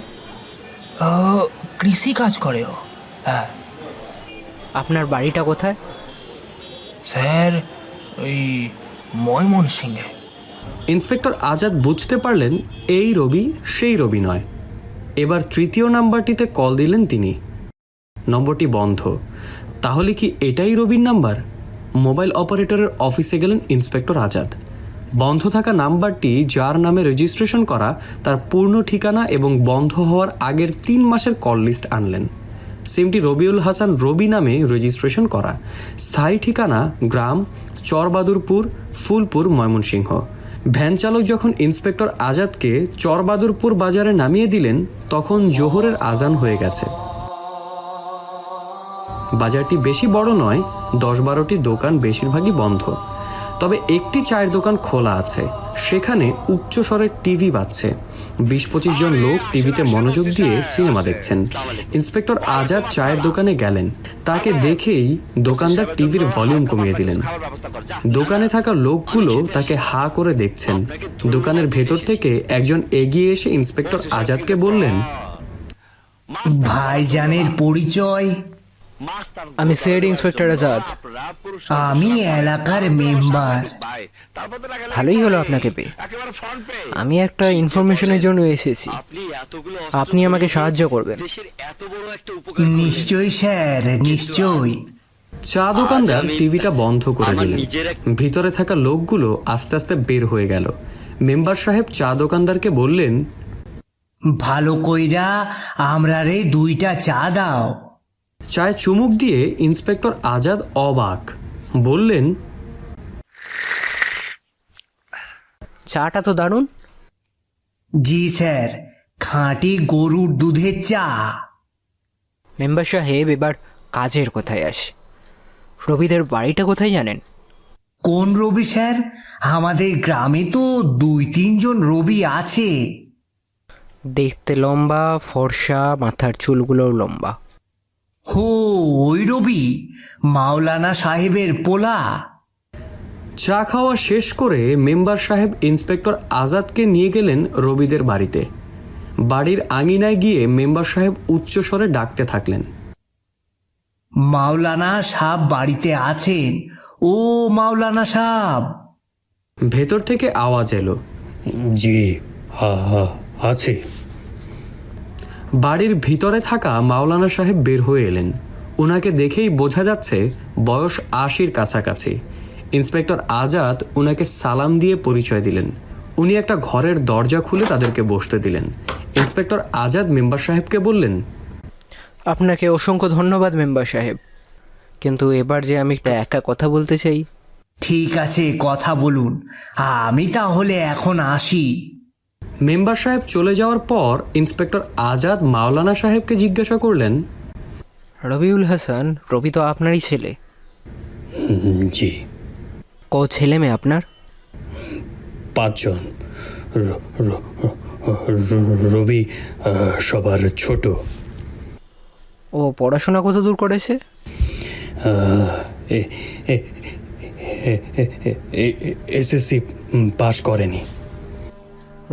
কৃষি কাজ করে ও। হ্যাঁ
আপনার বাড়িটা কোথায়?
স্যার, ওই ময়মনসিংহে।
ইন্সপেক্টর আজাদ বুঝতে পারলেন এই রবি সেই রবি নয়। এবার তৃতীয় নাম্বারটিতে কল দিলেন তিনি। নম্বরটি বন্ধ। তাহলে কি এটাই রবির নাম্বার? মোবাইল অপারেটরের অফিসে গেলেন ইন্সপেক্টর আজাদ। বন্ধ থাকা নাম্বারটি যার নামে রেজিস্ট্রেশন করা তার পূর্ণ ঠিকানা এবং বন্ধ হওয়ার আগের 3 মাসের কল লিস্ট আনলেন। সিমটি রবিউল হাসান রবি নামে রেজিস্ট্রেশন করা। স্থায়ী ঠিকানা গ্রাম চরবাদুরপুর, ফুলপুর, ময়মনসিংহ। ভ্যান চালক যখন ইন্সপেক্টর আজাদকে চরবাদুরপুর বাজারে নামিয়ে দিলেন তখন জোহরের আজান হয়ে গেছে। বাজারটি বেশি বড় নয়, 10-12টি দোকান বেশিরভাগই বন্ধ। তবে একটি চায়ের দোকান খোলা আছে। সেখানে উচ্চ স্বরের টিভি বাজছে। 20-25 জন লোক টিভিতে মনোযোগ দিয়ে সিনেমা দেখছেন। ইন্সপেক্টর আজাদ চায়ের দোকানে গেলেন। তাকে দেখেই দোকানদার টিভির ভলিউম কমিয়ে দিলেন। দোকানে থাকা লোকগুলো তাকে হা করে দেখছেন। দোকানের ভেতর থেকে একজন এগিয়ে এসে ইন্সপেক্টর আজাদকে বললেন,
ভাইজানের পরিচয়?
আমি সিআইডি ইন্সপেক্টর আজাদ।
আমি এলাকার মেম্বার।
ভালোই হলো আপনাকে পেয়ে। আমি একটা ইনফরমেশনের জন্য এসেছি, আপনি আমাকে সাহায্য করবেন।
নিশ্চয়ই স্যার, নিশ্চয়ই।
চা দোকানদার টিভিটা বন্ধ করে দিলেন। ভিতরে থাকা লোকগুলো আস্তে আস্তে বের হয়ে গেল। মেম্বার সাহেব চা দোকানদারকে বললেন,
ভালো কইরা আমরা রে 2টা চা দাও।
চায়ে চুমুক দিয়ে ইন্সপেক্টর আজাদ অবাক। বললেন,
চাটা তো দারুণ।
জি স্যার, খাঁটি গরুর দুধের চা।
মেম্বার সাহেব, এবার কাজের কথায় আসি, রবিদের বাড়িটা কোথায় জানেন?
কোন রবি স্যার? আমাদের গ্রামে তো 2-3 জন রবি আছে।
দেখতে লম্বা, ফর্সা, মাথার চুলগুলোও লম্বা।
হো, ওই রবি, মাওলানা সাহেবের পোলা।
চা খাওয়া শেষ করে মেম্বার সাহেব ইন্সপেক্টর আজাদকে নিয়ে গেলেন রবিদের বাড়িতে। বাড়ির আঙিনায় গিয়ে মেম্বার সাহেব উচ্চস্বরে ডাকতে থাকলেন,
মাওলানা সাহেব বাড়িতে আছেন? ও মাওলানা সাহেব।
ভেতর থেকে আওয়াজ এলো,
জি আছে।
বাড়ির ভিতরে থাকা মাওলানা সাহেব বের হয়ে এলেন। ওনাকে দেখেই বোঝা যাচ্ছে বয়স 80-র কাছাকাছি। ইন্সপেক্টর আজাদ ওনাকে সালাম দিয়ে পরিচয় দিলেন। উনি একটা ঘরের দরজা খুলে তাদেরকে বসতে দিলেন। ইন্সপেক্টর আজাদ মেম্বার সাহেবকে বললেন,
আপনাকে অসংখ্য ধন্যবাদ মেম্বার সাহেব, কিন্তু এবার যে আমি একটা একা কথা বলতে চাই।
ঠিক আছে, কথা বলুন। আমি তাহলে এখন আসি।
মেম্বার সাহেব চলে যাওয়ার পর ইন্সপেক্টর আজাদ মাওলানা সাহেবকে জিজ্ঞাসা করলেন,
রবিউল হাসান, রবি তো আপনারই ছেলে।
জি।
ক ছেলে মেয়ে আপনার?
5 জন। রবি সবার ছোট।
ও পড়াশোনা কত দূর করেছে?
এসএসসি পাস করেনি।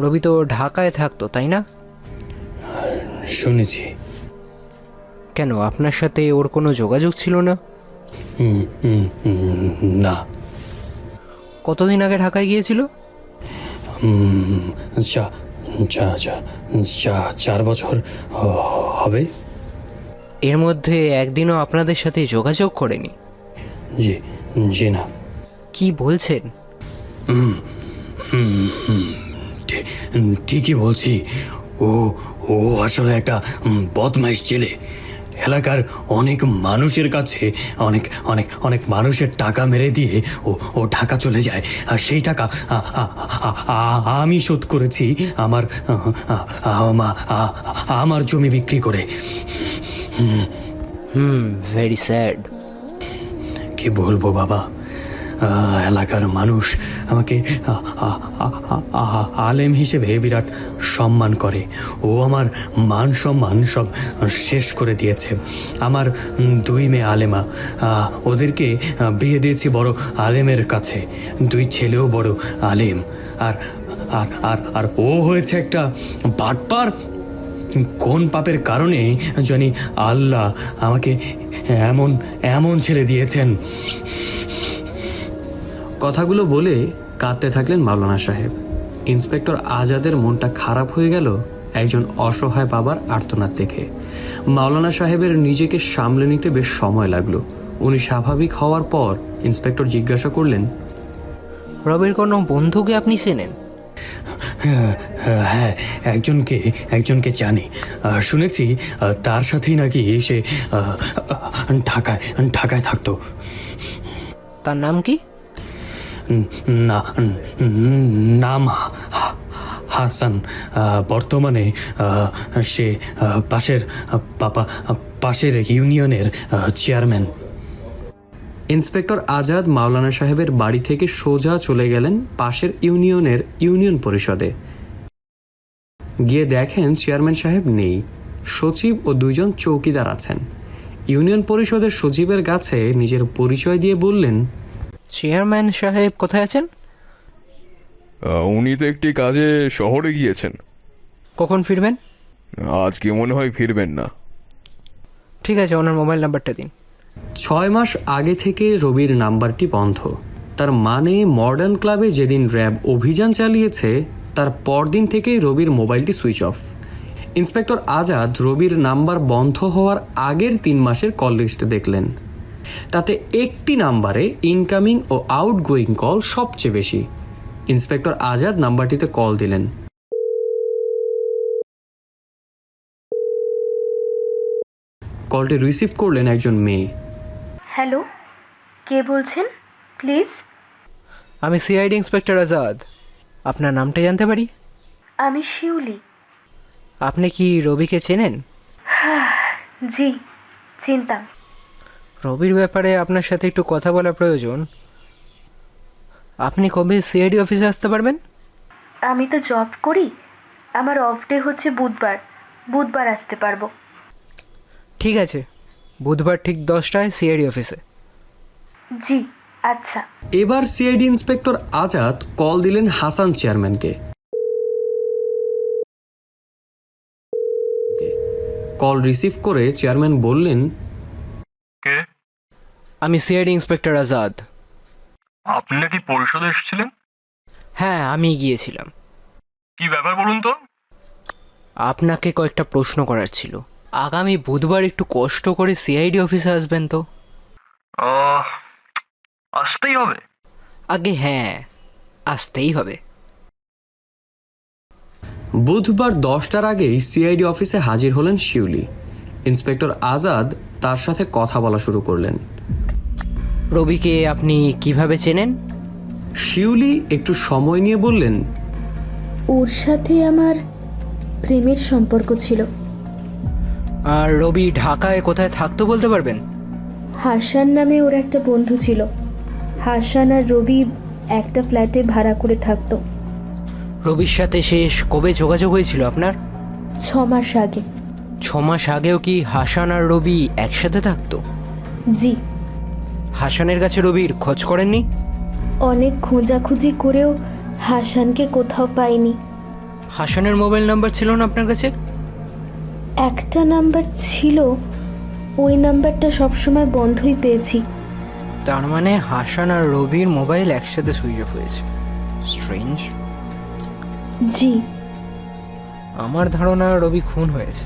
রবি তো ঢাকায় থাকতো, তাই না?
শুনেছি।
কেন, আপনার সাথে ওর কোনো যোগাযোগ ছিল না?
না।
কতদিন আগে ঢাকায় গিয়েছিল?
4 বছর হবে।
এর মধ্যে একদিনও আপনাদের সাথে যোগাযোগ করেনি?
জি জি না।
কি বলছেন?
ঠিকই বলছি। ও ও আসলে একটা বদমাইশ ছেলে। এলাকার অনেক মানুষের কাছে অনেক অনেক অনেক মানুষের টাকা মেরে দিয়ে ও ঢাকা চলে যায়। আর সেই টাকা আমি শোধ করেছি আমার জমি বিক্রি করে।
Very sad.
কি বলবো বাবা, এলাকার মানুষ আমাকে আলেম হিসেবে বিরাট সম্মান করে। ও আমার মান সম্মান সব শেষ করে দিয়েছে। আমার 2 মেয়ে আলেমা, ওদেরকে বিয়ে দিয়েছি বড় আলেমের কাছে। 2 ছেলেও বড় আলেম। আর আর আর আর ও হয়েছে একটা বাটপার। কোন পাপের কারণে জানি আল্লাহ আমাকে এমন এমন ছেড়ে দিয়েছেন।
কথাগুলো বলে কাঁদতে থাকলেন মাওলানা সাহেব। ইন্সপেক্টর আজাদের মনটা খারাপ হয়ে গেল একজন অসহায় বাবার আর্তনাদ দেখে। মাওলানা সাহেবের নিজেকে সামলে নিতে বেশ সময় লাগলো। উনি স্বাভাবিক হওয়ার পর ইন্সপেক্টর জিজ্ঞাসা করলেন,
রবির কোনো বন্ধুকে আপনি চেনেন?
হ্যাঁ, একজনকে জানি। শুনেছি তার সাথেই নাকি সে ঢাকায় থাকতো।
তার নাম কি?
নাম হাসান। বর্তমানে সে পাশের ইউনিয়নের চেয়ারম্যান।
ইন্সপেক্টর আজাদ মাওলানা সাহেবের বাড়ি থেকে সোজা চলে গেলেন পাশের ইউনিয়নের ইউনিয়ন পরিষদে। গিয়ে দেখেন চেয়ারম্যান সাহেব নেই, সচিব ও 2 জন চৌকিদার আছেন। ইউনিয়ন পরিষদের সচিবের কাছে নিজের পরিচয় দিয়ে বললেন,
চেয়ারম্যান সাহেব কোথায় আছেন?
উনি তো একটি কাজে শহরে গিয়েছেন।
কখন ফিরবেন?
আজকে মনে হয় ফিরবেন না।
ঠিক আছে, ওনার মোবাইল নাম্বারটা দিন।
6 মাস আগে থেকে রবির নাম্বারটি বন্ধ। তার মানে মডার্ন ক্লাবে যেদিন র্যাব অভিযান চালিয়েছে তার পরদিন থেকেই রবির মোবাইলটি সুইচ অফ। ইন্সপেক্টর আজাদ রবির নাম্বার বন্ধ হওয়ার আগের 3 মাসের কল লিস্ট দেখলেন। তাতে একটি নাম্বারে ইনকামিং ও আউটগোয়িং কল সবচেয়ে বেশি। ইন্সপেক্টর আজাদ নাম্বারটিতে কল দিলেন। কলটি রিসিভ করলেন একজন মেয়ে।
হ্যালো, কে বলছেন প্লিজ?
আমি সিআইডি ইন্সপেক্টর আজাদ। আপনার নামটা জানতে পারি?
আমি শিউলি।
আপনি কি রবিকে চেনেন?
জি, চিনতাম।
রবির ব্যাপারে আপনার সাথে একটু কথা বলা প্রয়োজন। আপনি কবে সিআইডি অফিসে আসতে পারবেন?
আমি তো জব করি, আমার অফ ডে হচ্ছে বুধবার, বুধবার আসতে পারবো।
ঠিক আছে, বুধবার ঠিক 10টায় সিআইডি অফিসে।
জি আচ্ছা।
এবার সিআইডি ইন্সপেক্টর আজাদ কল দিলেন হাসান চেয়ারম্যানকে। কল রিসিভ করে চেয়ারম্যান বললেন,
কে?
আমি সিআইডি ইন্সপেক্টর আজাদ।
আপনি নাকি পরিষদে এসেছিলেন?
হ্যাঁ, আমি গিয়েছিলাম।
কি ব্যাপার বলুন তো?
আপনাকে কয়েকটা প্রশ্ন করার ছিল। আগামী বুধবার একটু কষ্ট করে সিআইডি অফিসে আসবেন তো?
আসতেই হবে?
আগে হ্যাঁ, আসতেই হবে।
বুধবার 10টার আগেই সিআইডি অফিসে হাজির হলেন শিউলি। ইন্সপেক্টর আজাদ তার সাথে কথা বলা শুরু করলেন।
রবিকে আপনি কিভাবে চেনেন?
শিউলি একটু সময় নিয়ে বললেন,
ওর সাথে আমার প্রেমের সম্পর্ক ছিল।
আর রবি ঢাকায় কোথায় থাকতো বলতে পারবেন?
হাসান নামে ওর একটা বন্ধু ছিল। হাসান আর রবি একটা ফ্ল্যাটে ভাড়া করে থাকতো।
রবির সাথে শেষ কবে যোগাযোগ হয়েছিল আপনার?
6 মাস আগে।
6 মাস আগেও কি হাসান আর রবি একসাথে থাকতো?
জি।
হাসানের কাছে রবির খোঁজ করেননি?
অনেক খোঁজাখুঁজি করেও হাসানকে কোথাও পাইনি।
হাসানের মোবাইল নাম্বার ছিল না আপনার কাছে?
একটা নাম্বার ছিল, ওই নাম্বারটা সবসময় বন্ধই পেয়েছি।
তার মানে হাসান আর রবির মোবাইল একসাথে সুইচ অফ হয়েছে। স্ট্রেঞ্জ।
জি।
আমার ধারণা রবি খুন হয়েছে।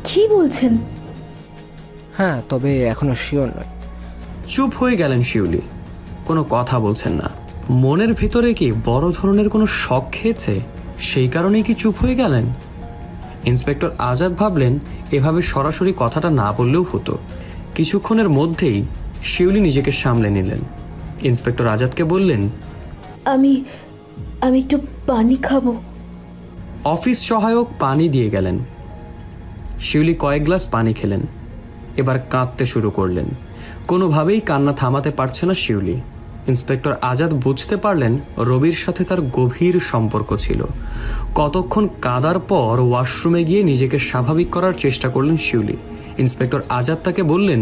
কি বলছেন?
হ্যাঁ, তবে এখনো শিওর নয়।
চুপ হয়ে গেলেন শিউলি, কোনো কথা বলছেন না। মনের ভেতরে কি বড় ধরনের কোনো শক খেয়েছে, সেই কারণেই কি চুপ হয়ে গেলেন? ইন্সপেক্টর আজাদ ভাবলেন এভাবে সরাসরি কথাটা না বললেও হতো। কিছুক্ষণের মধ্যেই শিউলি নিজেকে সামলে নিলেন। ইন্সপেক্টর আজাদকে বললেন,
আমি একটু পানি খাবো।
অফিস সহায়ক পানি দিয়ে গেলেন। শিউলি কয়েক গ্লাস পানি খেলেন। এবার কাঁদতে শুরু করলেন। কোনোভাবেই কান্না থামাতে পারছে না শিউলি। ইন্সপেক্টর আজাদ বুঝতে পারলেন রবির সাথে তার গভীর সম্পর্ক ছিল। কতক্ষণ কাঁদার পর ওয়াশরুমে গিয়ে নিজেকে স্বাভাবিক করার চেষ্টা করলেন শিউলি। ইন্সপেক্টর আজাদ তাকে বললেন,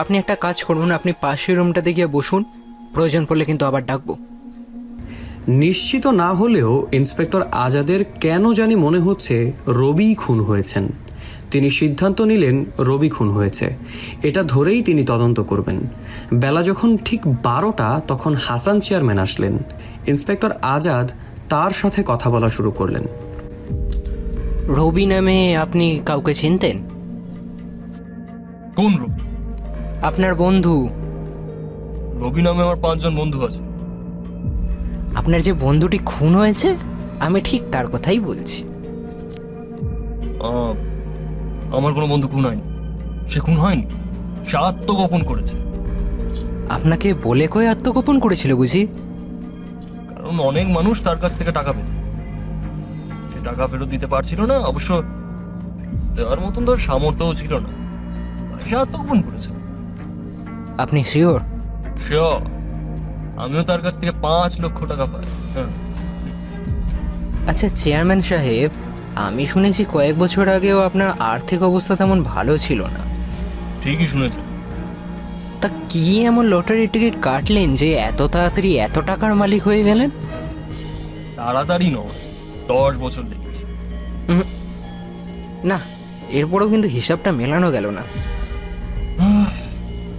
আপনি একটা কাজ করুন, আপনি পাশের রুমটাতে গিয়ে বসুন, প্রয়োজন পড়লে কিন্তু আবার ডাকবো।
নিশ্চিত না হলেও ইন্সপেক্টর আজাদের কেন জানি মনে হচ্ছে রবি খুন হয়েছেন। তিনি সিদ্ধান্ত নিলেন রবি খুন হয়েছে, এটা ধরেই তিনি তদন্ত করবেন। বেলা যখন ঠিক 12টা তখন হাসান চেয়ারম্যান আসলেন। ইন্সপেক্টর আজাদ তার সাথে কথা বলা শুরু করলেন।
রবি নামে আপনি কাউকে চিনতেন?
কোন রবি?
আপনার বন্ধু।
রবি নামে আমার 5 জন বন্ধু আছে।
আপনার যে বন্ধুটি খুন হয়েছে, আমি ঠিক তার কথাই বলছি।
আমার কোনো বন্ধু খুন হয়নি। সে খুন হয়নি, সে আত্মগোপন করেছে।
আপনাকে বলে কয়ে আত্মগোপন করেছিল বুঝি?
কারণ অনেক মানুষ তার কাছ থেকে টাকা পেত, সে টাকা ফেরত দিতে পারছিল না, অবশ্য দেওয়ার মতন তো সামর্থ্যও ছিল না, তাই সে আত্মগোপন করেছে।
আপনি শিওর?
শিওর। আমিও তার কাছ থেকে 5 লক্ষ টাকা পাই। হ্যাঁ।
আচ্ছা চেয়ারম্যান সাহেব, আমি শুনেছি কয়েক বছর আগেও আপনার আর্থিক অবস্থা তেমন ভালো ছিল না।
ঠিকই শুনেছেন।
তা কি এমন লটারি টিকিট কাটলেন যে এত তাড়াতাড়ি এত টাকার মালিক হয়ে গেলেন?
তাড়াতাড়ি নয়, 10 বছর লেগেছে।
না, এরপরেও কিন্তু হিসাবটা মেলানো গেল না।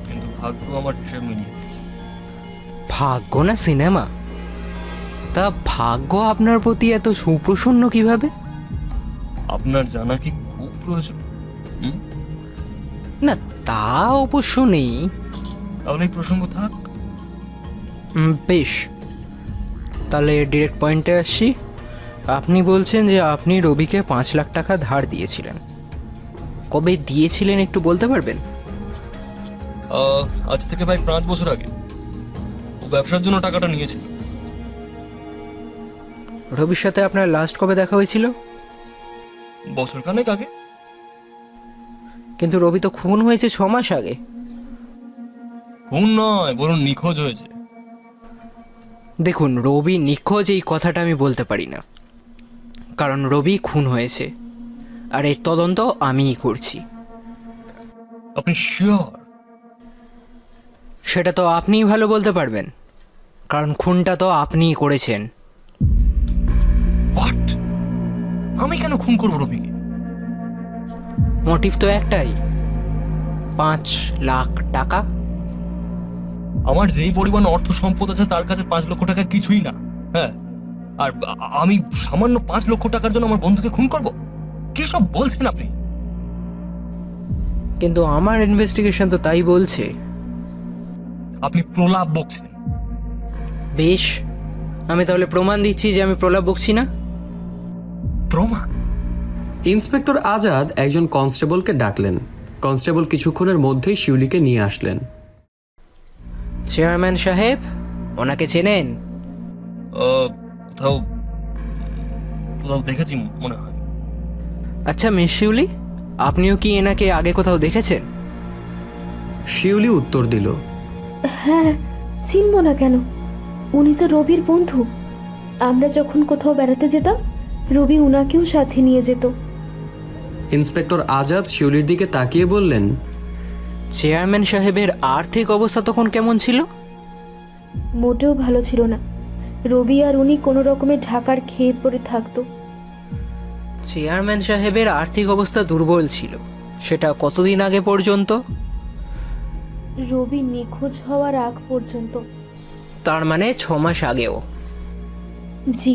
কিন্তু ভাগ্য আমার হিসেব মিলিয়ে দিয়েছে।
ভাগ্য না সিনেমা? তা ভাগ্য আপনার প্রতি এত সুপ্রসন্ন কিভাবে?
আপনার জানা কি খুব প্রয়োজন?
না, তা অবশ্য নেই।
তাহলে এই প্রসঙ্গ থাক।
বেশ, তাহলে ডিরেক্ট পয়েন্টে আসছি। আপনি বলছেন যে আপনি রবিকে 5 লাখ টাকা ধার দিয়েছিলেন। কবে দিয়েছিলেন একটু বলতে পারবেন?
আজ থেকে প্রায় 5 বছর আগে। ও ব্যবসার জন্য টাকাটা নিয়েছিল।
রবির সাথে আপনার লাস্ট কবে দেখা হয়েছিল?
বছরখানেক আগে।
কিন্তু রবি তো খুন হয়েছে 6 মাস আগে।
খুন নয়, বলুন নিখোঁজ হয়েছে।
দেখুন, রবি নিখোঁজ এই কথাটা আমি বলতে পারি না, কারণ রবি খুন হয়েছে আর এর তদন্ত আমিই করছি।
আপনি শিওর?
সেটা তো আপনিই ভালো বলতে পারবেন, কারণ খুনটা তো আপনিই করেছেন।
হোয়াট? আমি কেন খুন করবো রবিকে?
মোটিভ তো একটাই, 5 লাখ টাকা।
আমার যেই পরিমাণ অর্থ সম্পদ আছে তার কাছে 5 লক্ষ টাকা কিছুই না। হ্যাঁ, আর আমি সামান্য 5 লক্ষ টাকার জন্য আমার বন্ধুকে খুন করব? কি সব বলছেন আপনি?
কিন্তু আমার ইনভেস্টিগেশন তো তাই বলছে।
আপনি প্রলাপ বকছেন।
বেশ, আমি তাহলে প্রমাণ দিচ্ছি যে আমি প্রলাপ বকছি না।
প্রমাণ?
ইন্সপেক্টর আজাদ একজন কনস্টেবলকে ডাকলেন। কনস্টেবল কিছুক্ষণের মধ্যেই শিউলিকে নিয়ে আসলেন।
চেয়ারম্যান সাহেব, ওনাকে চেনেন?
কোথাও কোথাও দেখেছি মনে হয়।
আচ্ছা মিস শিউলি, আপনিও কি এনাকে আগে কোথাও দেখেছেন?
শিউলি উত্তর দিল,
হ্যাঁ, চিনব না কেন? উনি তো রবির বন্ধু। আমরা যখন কোথাও বেড়াতে যেতাম, রবি উনাকেও সাথে নিয়ে যেত।
ইন্সপেক্টর আজাদ শিউলির দিকে তাকিয়ে বললেন,
চেয়ারম্যান সাহেবের আর্থিক অবস্থা তখন কেমন ছিল?
মোটেও ভালো ছিল না। রবি আর উনি কোনো রকমে ঢাকার খেয়ে পড়ে থাকতো।
চেয়ারম্যান সাহেবের আর্থিক অবস্থা দুর্বল ছিল, সেটা কতদিন আগে পর্যন্ত?
রবি নিখোঁজ হওয়ার আগ পর্যন্ত।
তার মানে 6 মাস আগেও?
জি।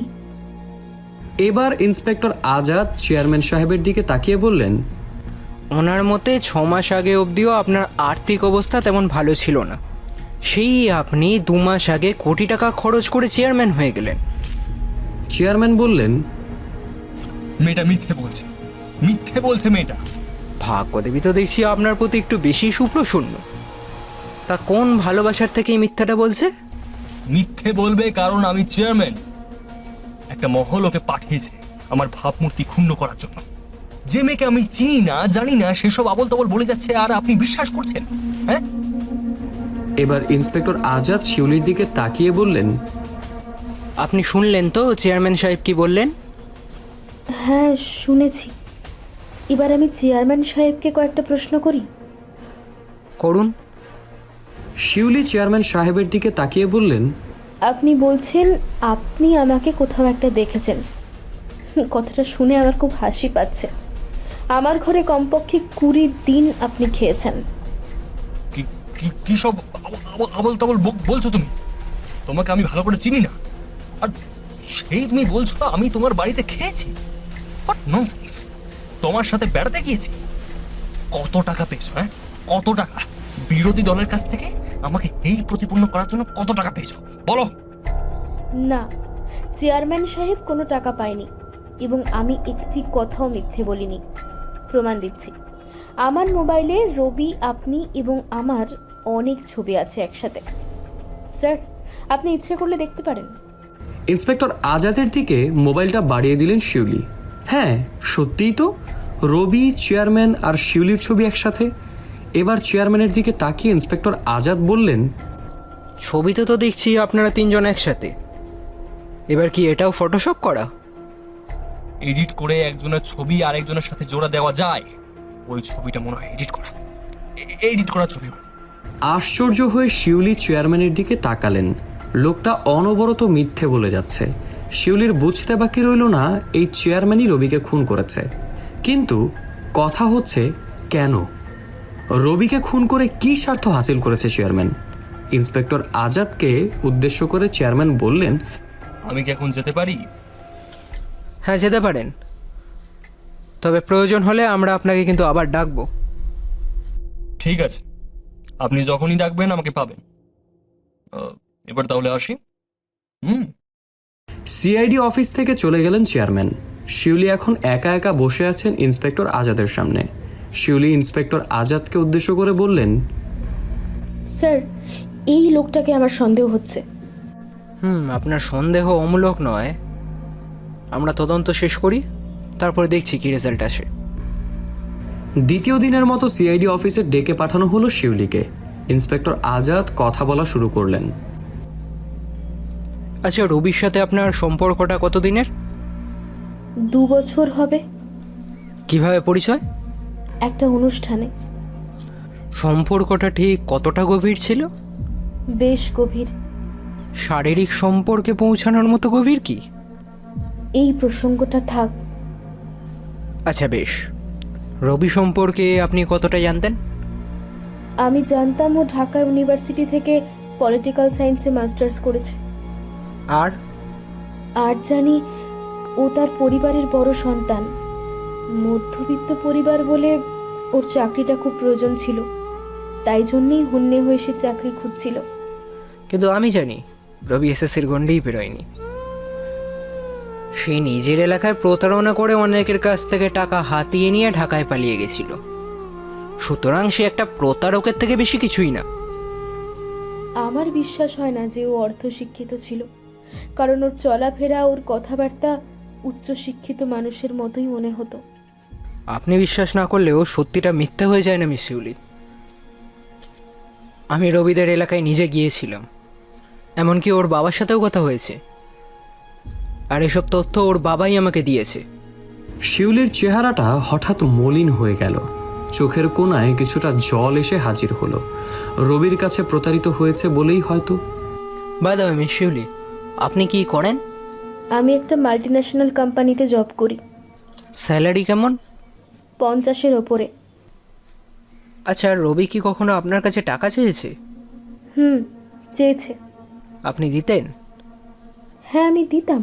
এবার ইন্সপেক্টর আজাদ চেয়ারম্যান সাহেবের দিকে তাকিয়ে বললেন,
ওনার মতে 6 মাস আগে অবধিও আপনার আর্থিক অবস্থা তেমন ভালো ছিল না। সেই আপনি 2 মাস আগে কোটি টাকা খরচ করে চেয়ারম্যান হয়ে গেলেন।
চেয়ারম্যান বললেন,
মেয়েটা মিথ্যে বলছে, মিথ্যে বলছে মেয়েটা।
ভাগ্যদেবী তো দেখছি আপনার প্রতি একটু বেশি সুপ্রসন্ন। তা কোন ভালোবাসার থেকে এই মিথ্যাটা বলছে?
মিথ্যে বলবে কারণ আমি চেয়ারম্যান। একটা মহল ওকে পাঠিয়েছে আমার ভাবমূর্তি ক্ষুণ্ণ করার জন্য। যে মেয়েকে আমি চিনি না, জানি না, সেসব আবল তাবল বলে যাচ্ছে আর আপনি বিশ্বাস করছেন? হ্যাঁ।
এবার ইন্সপেক্টর আজাদ শিউলির দিকে তাকিয়ে বললেন,
আপনি শুনলেন তো চেয়ারম্যান সাহেব কি বললেন?
হ্যাঁ, শুনেছি। এবার আমি চেয়ারম্যান সাহেবকে কয়েকটা প্রশ্ন করি।
করুন।
শিউলি চেয়ারম্যান সাহেবের দিকে তাকিয়ে বললেন,
আপনি বলছেন আপনি আমাকে কোথাও একটা দেখেছেন। কথাটা শুনে আমার খুব হাসি পাচ্ছে। আমার ঘরে কমপক্ষে 20 দিন আপনি খেয়েছেন।
কি সব আবল তাবল বলছো তুমি? তোমাকে আমি ভালো করে চিনি না, আর সেই তুমি বলছো আমি তোমার বাড়িতে খেয়েছি? What nonsense! তোমার সাথে বেড়াতে গিয়েছি। কত টাকা পেয়েছো? হ্যাঁ, কত টাকা? বিরোধী দলের কাছ থেকে আমাকে এই প্রতিপন্ন করার জন্য কত টাকা পেয়েছো বলো?
না, চেয়ারম্যান সাহেব কোনো টাকা পায়নি এবং আমি একটি কথাও মিথ্যে বলিনি। প্রমাণ দিচ্ছি। আমার মোবাইলে রবি, আপনি এবং আমার অনেক ছবি আছে একসাথে। স্যার, আপনি ইচ্ছে করলে দেখতে পারেন।
ইন্সপেক্টর আজাদের দিকে মোবাইলটা বাড়িয়ে দিলেন শিউলি। হ্যাঁ, সত্যিই তো, রবি, চেয়ারম্যান আর শিউলির ছবি একসাথে। এবার চেয়ারম্যানের দিকে তাকিয়ে ইন্সপেক্টর আজাদ বললেন,
ছবিতে তো দেখছি আপনারা 3 জন একসাথে। এবার কি এটাও ফটোশপ করা?
এডিট করে একজনের ছবি আরেকজনের সাথে জোড়া দেওয়া যায়? ওই ছবিটা মনে হয় এডিট করা ছবি।
আশ্চর্য হয়ে শিউলি চেয়ারম্যানের দিকে তাকালেন। লোকটা অনবরত মিথ্যে বলে যাচ্ছে। শিউলির বুঝতে বাকি রইল না এই চেয়ারম্যানই রবিকে খুন করেছে। কিন্তু কথা হচ্ছে কেন? রবিকে খুন করে কি স্বার্থ হাসিল করেছে চেয়ারম্যান? ইন্সপেক্টর আজাদকে উদ্দেশ্য করে চেয়ারম্যান বললেন,
আমি কি এখন যেতে পারি?
হ্যাঁ, যেতে পারেন, তবে প্রয়োজন হলে আমরা আপনাকে কিন্তু আবার ডাকবো।
ঠিক আছে, আপনি যখনই ডাকবেন আমাকে পাবেন। এবার তাহলে আসি।
সিআইডি অফিস থেকে চলে গেলেন চেয়ারম্যান। শিউলি এখন একা একা বসে আছেন ইন্সপেক্টর আজাদের সামনে। শিউলি ইন্সপেক্টর আজাদকে উদ্দেশ্য করে বললেন,
স্যার, এই লোকটাকে আমার সন্দেহ হচ্ছে।
আপনার সন্দেহ অমূলক নয়। আমরা তদন্ত শেষ করি, তারপরে দেখছি কি রেজাল্ট আসে।
দ্বিতীয় দিনের মতো সিআইডি অফিসে ডেকে পাঠানো হলো শিউলিকে। ইন্সপেক্টর আজাদ কথা বলা শুরু করলেন।
আচ্ছা, রবির সাথে আপনার সম্পর্কটা কতদিনের?
2 বছর হবে।
কিভাবে পরিচয়?
একটা অনুষ্ঠানে।
সম্পর্কটা ঠিক কতটা গভীর ছিল?
বেশ গভীর।
শারীরিক সম্পর্কে পৌঁছানোর মতো গভীর কি?
এই প্রসঙ্গটা থাক।
আচ্ছা বেশ, রবি সম্পর্কে আপনি কতটা জানতেন?
আমি জানতাম ও ঢাকা ইউনিভার্সিটি থেকে পলিটিক্যাল সায়েন্সে মাস্টার্স করেছে। আর জানি ও তার পরিবারের বড় সন্তান। মধ্যবিত্ত পরিবার বলে ওর চাকরিটা খুব প্রয়োজন ছিল, তাই জন্যই হন্যে হয়ে সে চাকরি খুঁজছিল।
কিন্তু আমি জানি রবি এসএসসির গণ্ডেই বেরোয়নি। সে নিজের এলাকায় প্রতারণা করে অনেকের কাছ থেকে টাকা হাতিয়ে নিয়ে ঢাকায় পালিয়ে গেছিল। সুতরাং সে একটা প্রতারকের থেকে বেশি কিছুই না।
আমার বিশ্বাস হয় না যে ও অর্ধশিক্ষিত ছিল, কারণ ওর চলাফেরা, ওর কথাবার্তা উচ্চশিক্ষিত মানুষের মতোই মনে হতো।
আপনি বিশ্বাস না করলেও সত্যিটা মিথ্যা হয়ে যায় না মিস শিউলি। আমি রবিদের এলাকায় নিজে গিয়েছিলাম, এমনকি ওর বাবার সাথেও কথা হয়েছে, আর এসব তথ্য ওর বাবাই আমাকে দিয়েছে।
শিউলির চেহারাটা হঠাৎ মলিন হয়ে গেল। চোখের কোণায় কিছুটা জল এসে হাজির হলো। রবির কাছে প্রতারিত হয়েছে বলেই হয়তো।
বাই দ্য ওয়ে মিস শিউলি, আপনি কি করেন?
আমি একটা মাল্টিন্যাশনাল কোম্পানিতে জব করি।
স্যালারি কেমন?
50-এর ওপরে।
আচ্ছা, রবি কি কখনো আপনার কাছে টাকা চেয়েছে?
চেয়েছে।
আপনি দিতেন?
হ্যাঁ, আমি দিতাম,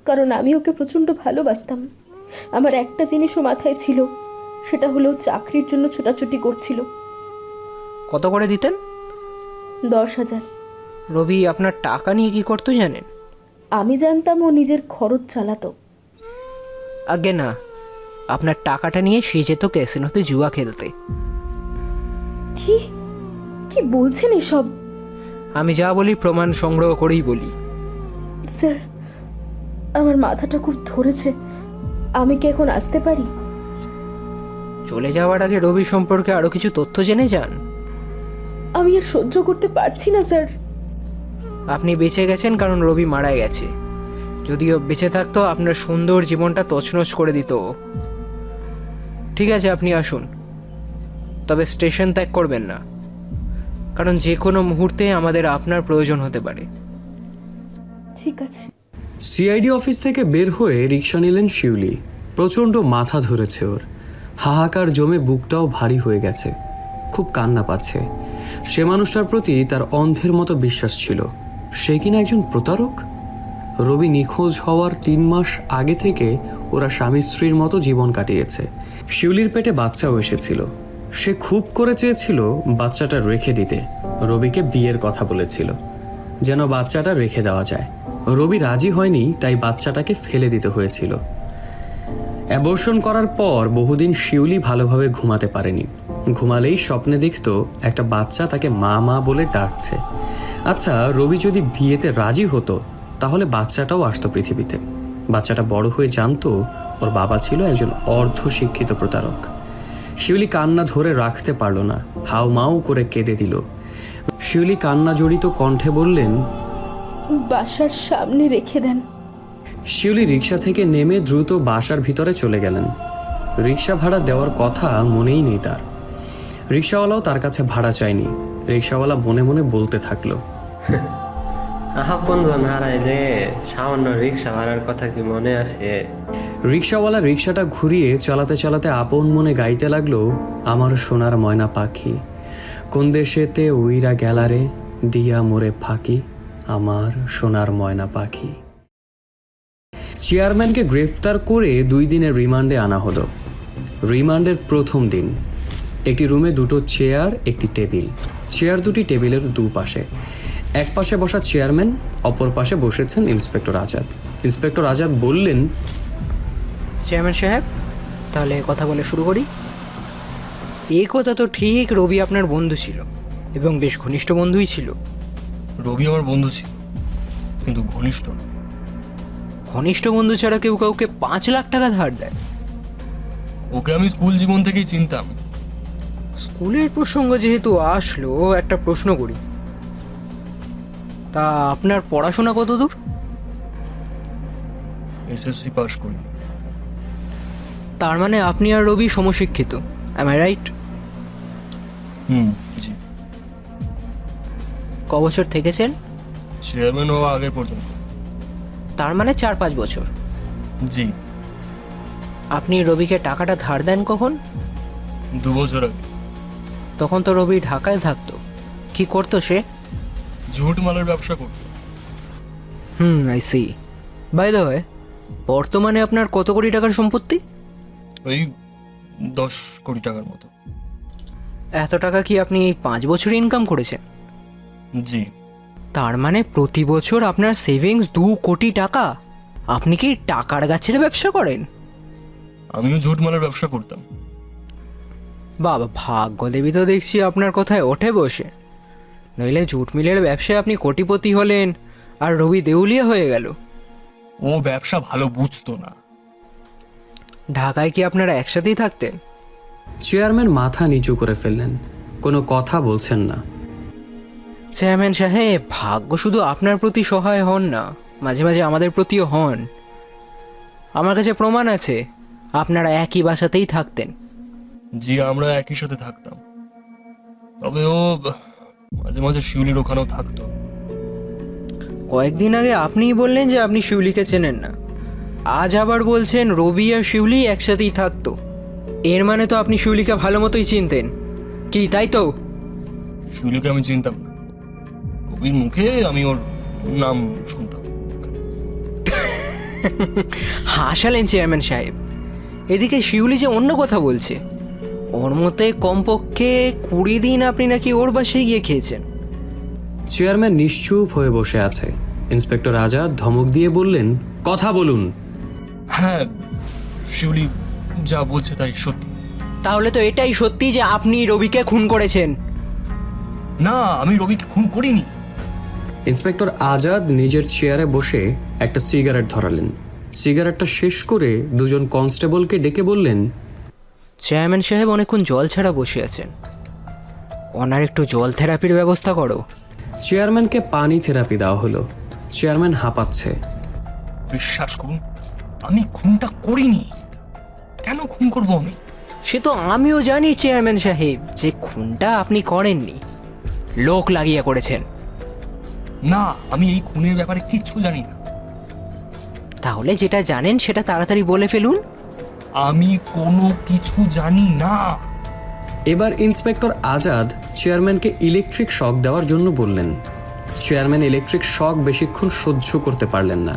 কারণ আমি ওকে প্রচণ্ড ভালোবাসতাম। আমার একটা জিনিসও মাথায় ছিল, সেটা হলো চাকরির জন্য ছোটাছুটি করছিল।
কত করে দিতেন?
10,000।
রবি আপনার টাকা নিয়ে কি করতো জানেন?
আমি জানতাম ও নিজের খরচ চালাতো।
আগে না, আপনার টাকাটা নিয়ে সে যেত ক্যাসিনোতে জুয়া খেলতে।
কি কি বলছেন এসব?
আমি যা বলি প্রমাণ সংগ্রহ করেই বলি।
স্যার, আমার মাথাটা খুব ধরেছে। আমি কি এখন আসতে পারি?
চলে যাওয়ার আগে রবি সম্পর্কে আরো কিছু তথ্য জেনে যান।
আমি আর সহ্য করতে পারছি না স্যার।
আপনি বেঁচে গেছেন কারণ রবি মারা গেছে। যদিও বেঁচে থাকতো আপনার সুন্দর জীবনটা তছনছ করে দিত। ঠিক আছে, আপনি আসুন, তবে স্টেশন ত্যাগ করবেন না, কারণ যে কোনো মুহূর্তে আমাদের আপনার প্রয়োজন হতে পারে।
ঠিক আছে।
সিআইডি অফিস থেকে বের হয়ে রিক্সা নিলেন শিউলি। প্রচণ্ড মাথা ধরেছে ওর। হাহাকার জমে বুকটাও ভারী হয়ে গেছে। খুব কান্না পাচ্ছে। সে মানুষটার প্রতি তার অন্ধের মতো বিশ্বাস ছিল। সে কিনা একজন প্রতারক। রবি নিখোঁজ হওয়ার 3 মাস আগে থেকে ওরা স্বামী স্ত্রীর মতো জীবন কাটিয়েছে। শিউলির পেটে বাচ্চাও এসেছিল। সে খুব করে চেয়েছিল বাচ্চাটা রেখে দিতে। রবিকে বিয়ের কথা বলেছিল, যেন বাচ্চাটা রেখে দেওয়া যায়। রবি রাজি হয়নি, তাই বাচ্চাটাকে ফেলে দিতে হয়েছিল। অ্যাবর্শন করার পর বহুদিন শিউলি ভালোভাবে ঘুমাতে পারেনি। ঘুমালেই স্বপ্নে দেখতো একটা বাচ্চা তাকে মা মা বলে ডাকছে। আচ্ছা, রবি যদি বিয়েতে রাজি হতো তাহলে বাচ্চাটাও আসতো পৃথিবীতে। বাচ্চাটা বড় হয়ে জানতো ওর বাবা ছিল একজন অর্ধশিক্ষিত প্রতারক। শিউলি কান্না ধরে রাখতে পারল না, হাউমাউ করে কেঁদে দিল। শিউলি কান্না জড়িত কণ্ঠে বললেন,
বাসার সামনে রেখে দেন।
শিউলি রিক্সা থেকে নেমে দ্রুত বাসার ভিতরে চলে গেলেন। রিক্সা ভাড়া দেওয়ার কথা মনেই নেই তার। রিক্সাওয়ালাও তার কাছে ভাড়া চায়নি। রিক্সাওয়ালা মনে মনে বলতে থাকলো,
আপনজন হারাইলে সামান্য রিক্সা ভাড়ার কথা কি মনে আসে?
রিক্সাওয়ালা রিক্সাটা ঘুরিয়ে চালাতে চালাতে আপন মনে গাইতে লাগলো, আমার সোনার ময়না পাখি, কোন দেশেতে উইরা গেলারে দিয়া মোরে ফাঁকি, আমার সোনার ময়না পাখি। চেয়ারম্যানকে গ্রেফতার করে 2 দিনের রিমান্ডে আনা হলো। রিমান্ডের প্রথম দিন একটি রুমে 2টো চেয়ার, একটি টেবিল। চেয়ার 2টি টেবিলের দুপাশে। এক পাশে বসা চেয়ারম্যান, অপর পাশে বসেছেন ইন্সপেক্টর আজাদ। ইন্সপেক্টর আজাদ বললেন,
চেয়ারম্যান সাহেব, তাহলে কথা বলে শুরু করি। এই কথা তো ঠিক, রবি আপনার বন্ধু ছিল এবং বেশ ঘনিষ্ঠ বন্ধুই ছিল।
রবি আমার বন্ধু ছিল, কিন্তু ঘনিষ্ঠ না।
ঘনিষ্ঠ বন্ধু ছাড়া কেউ কাউকে 5 লাখ টাকা ধার দেয়?
ওকে আমি স্কুল জীবন থেকেই চিনতাম।
স্কুলের প্রসঙ্গ যেহেতু আসলো, একটা প্রশ্ন করি। তা আপনার পড়াশোনা কত দূর?
এসএসসি পাস করিনি।
তার মানে আপনি আর রবি সমশিক্ষিত, অ্যাম আই রাইট?
জি।
ক বছর থেকেছেন?
চেয়ারম্যান হওয়া আগের পর্যন্ত।
তার মানে 4-5 বছর।
জি।
আপনি রবিকে টাকাটা ধার দেন কখন?
2 বছর আগে।
তখন তো রবি ঢাকায় থাকতো। কি করতো সে?
ঝুট মালের ব্যবসা করতো।
I see. By the way, বর্তমানে আপনার কত কোটি টাকার সম্পত্তি?
ওই 10 কোটি টাকার মতো।
এত টাকা কি আপনি এই 5 বছরে ইনকাম করেছেন?
জি।
তার মানে প্রতি বছর আপনার সেভিংস 2 কোটি টাকা। আপনি কি টাকার গাছের ব্যবসা করেন?
আমিও ঝুট মালের ব্যবসা করতাম।
বাবা, ভাগ্যদেবী তো দেখছি আপনার কথায় ওঠে বসে। নইলে জুট মিলের ব্যবসায় আপনি কোটিপতি হলেন আর রবি দেউলিয়া হয়ে গেল।
ও ব্যবসা ভালো বুঝতো না।
ঢাকায় কি আপনারা একসাথেই থাকতেন?
চেয়ারম্যান মাথা নিচু করে ফেললেন, কোনো কথা বলছেন না।
চেয়ারম্যান সাহেব, ভাগ্য শুধু আপনার প্রতি সহায় হন না, মাঝে মাঝে আমাদের প্রতিও হন। আমার কাছে প্রমাণ আছে আপনারা একই বাসাতেই থাকতেন।
জি, আমরা একই সাথে থাকতাম। তবে ও মাঝে মাঝে শিউলির ওখানেও থাকতো।
কয়েকদিন আগে আপনিই বললেন যে আপনি শিউলিকে চেনেন না, আজ আবার বলছেন রবি আর শিউলি একসাথেই থাকতো। এর মানে তো আপনি শিউলিকে ভালো মতোই চিনতেন, কি তাই তো?
শিউলিকে আমি চিনতাম না, রবির মুখে আমি ওর নাম শুনতাম।
হাসালেন চেয়ারম্যান সাহেব। এদিকে শিউলি যে অন্য কথা বলছে, ওর মতে কমপক্ষে 20 দিন আপনি নাকি ওর বাসায় গিয়ে খেয়েছেন।
চেয়ারম্যান নিশ্চুপ হয়ে বসে আছে। ইন্সপেক্টর আজাদ ধমক দিয়ে বললেন, কথা বলুন।
হ্যাঁ, শিউলি যা বলছে তাই সত্যি।
তাহলে তো এটাই সত্যি যে আপনি রবিকে খুন করেছেন।
না, আমি রবিকে খুন করিনি।
ইন্সপেক্টর আজাদ নিজের চেয়ারে বসে একটা সিগারেট ধরালেন। সিগারেটটা শেষ করে দুজন কনস্টেবলকে ডেকে বললেন,
চেয়ারম্যান সাহেব অনেকক্ষণ জল ছাড়া বসে আছেন, ওনার একটু জল থেরাপির ব্যবস্থা করো।
চেয়ারম্যানকে পানি থেরাপি দেওয়া হলো। চেয়ারম্যান হাঁপাচ্ছে।
বিশ্বাস করুন, আমি খুনটা করিনি। কেন খুন করব আমি?
সে তো আমিও জানি চেয়ারম্যান সাহেব যে খুনটা আপনি করেননি, লোক লাগিয়ে করেছেন।
না, আমি এই খুনের ব্যাপারে কিচ্ছু জানি না।
তাহলে যেটা জানেন সেটা তাড়াতাড়ি বলে ফেলুন।
আমি কোনো কিছু জানি না।
এবার ইন্সপেক্টর আজাদ চেয়ারম্যানকে ইলেকট্রিক শক দেওয়ার জন্য বললেন। চেয়ারম্যান ইলেকট্রিক শক বেশিক্ষণ সহ্য করতে পারলেন না,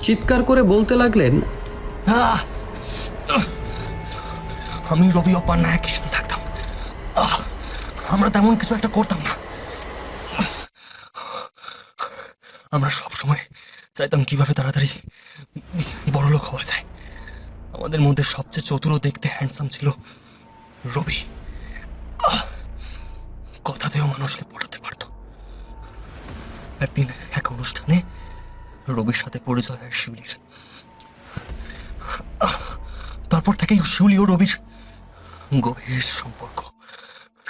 চিৎকার করে বলতে লাগলেন,
আহ! আমি রবি অপান্না একই সাথে থাকতাম। আমরা তেমন কিছু একটা করতাম না। আমরা সবসময় চাইতাম কিভাবে তাড়াতাড়ি বড়লোক হওয়া যায়। আমাদের মধ্যে সবচেয়ে চতুর দেখতে হ্যান্ডসাম ছিল রবি। কথাতেও মানুষকে পটাতে পারত। একদিন এক অনুষ্ঠানে রবির সাথে পরিচয় হয় শিউলির। তারপর থেকেই শিউলি ও রবির গভীর সম্পর্ক।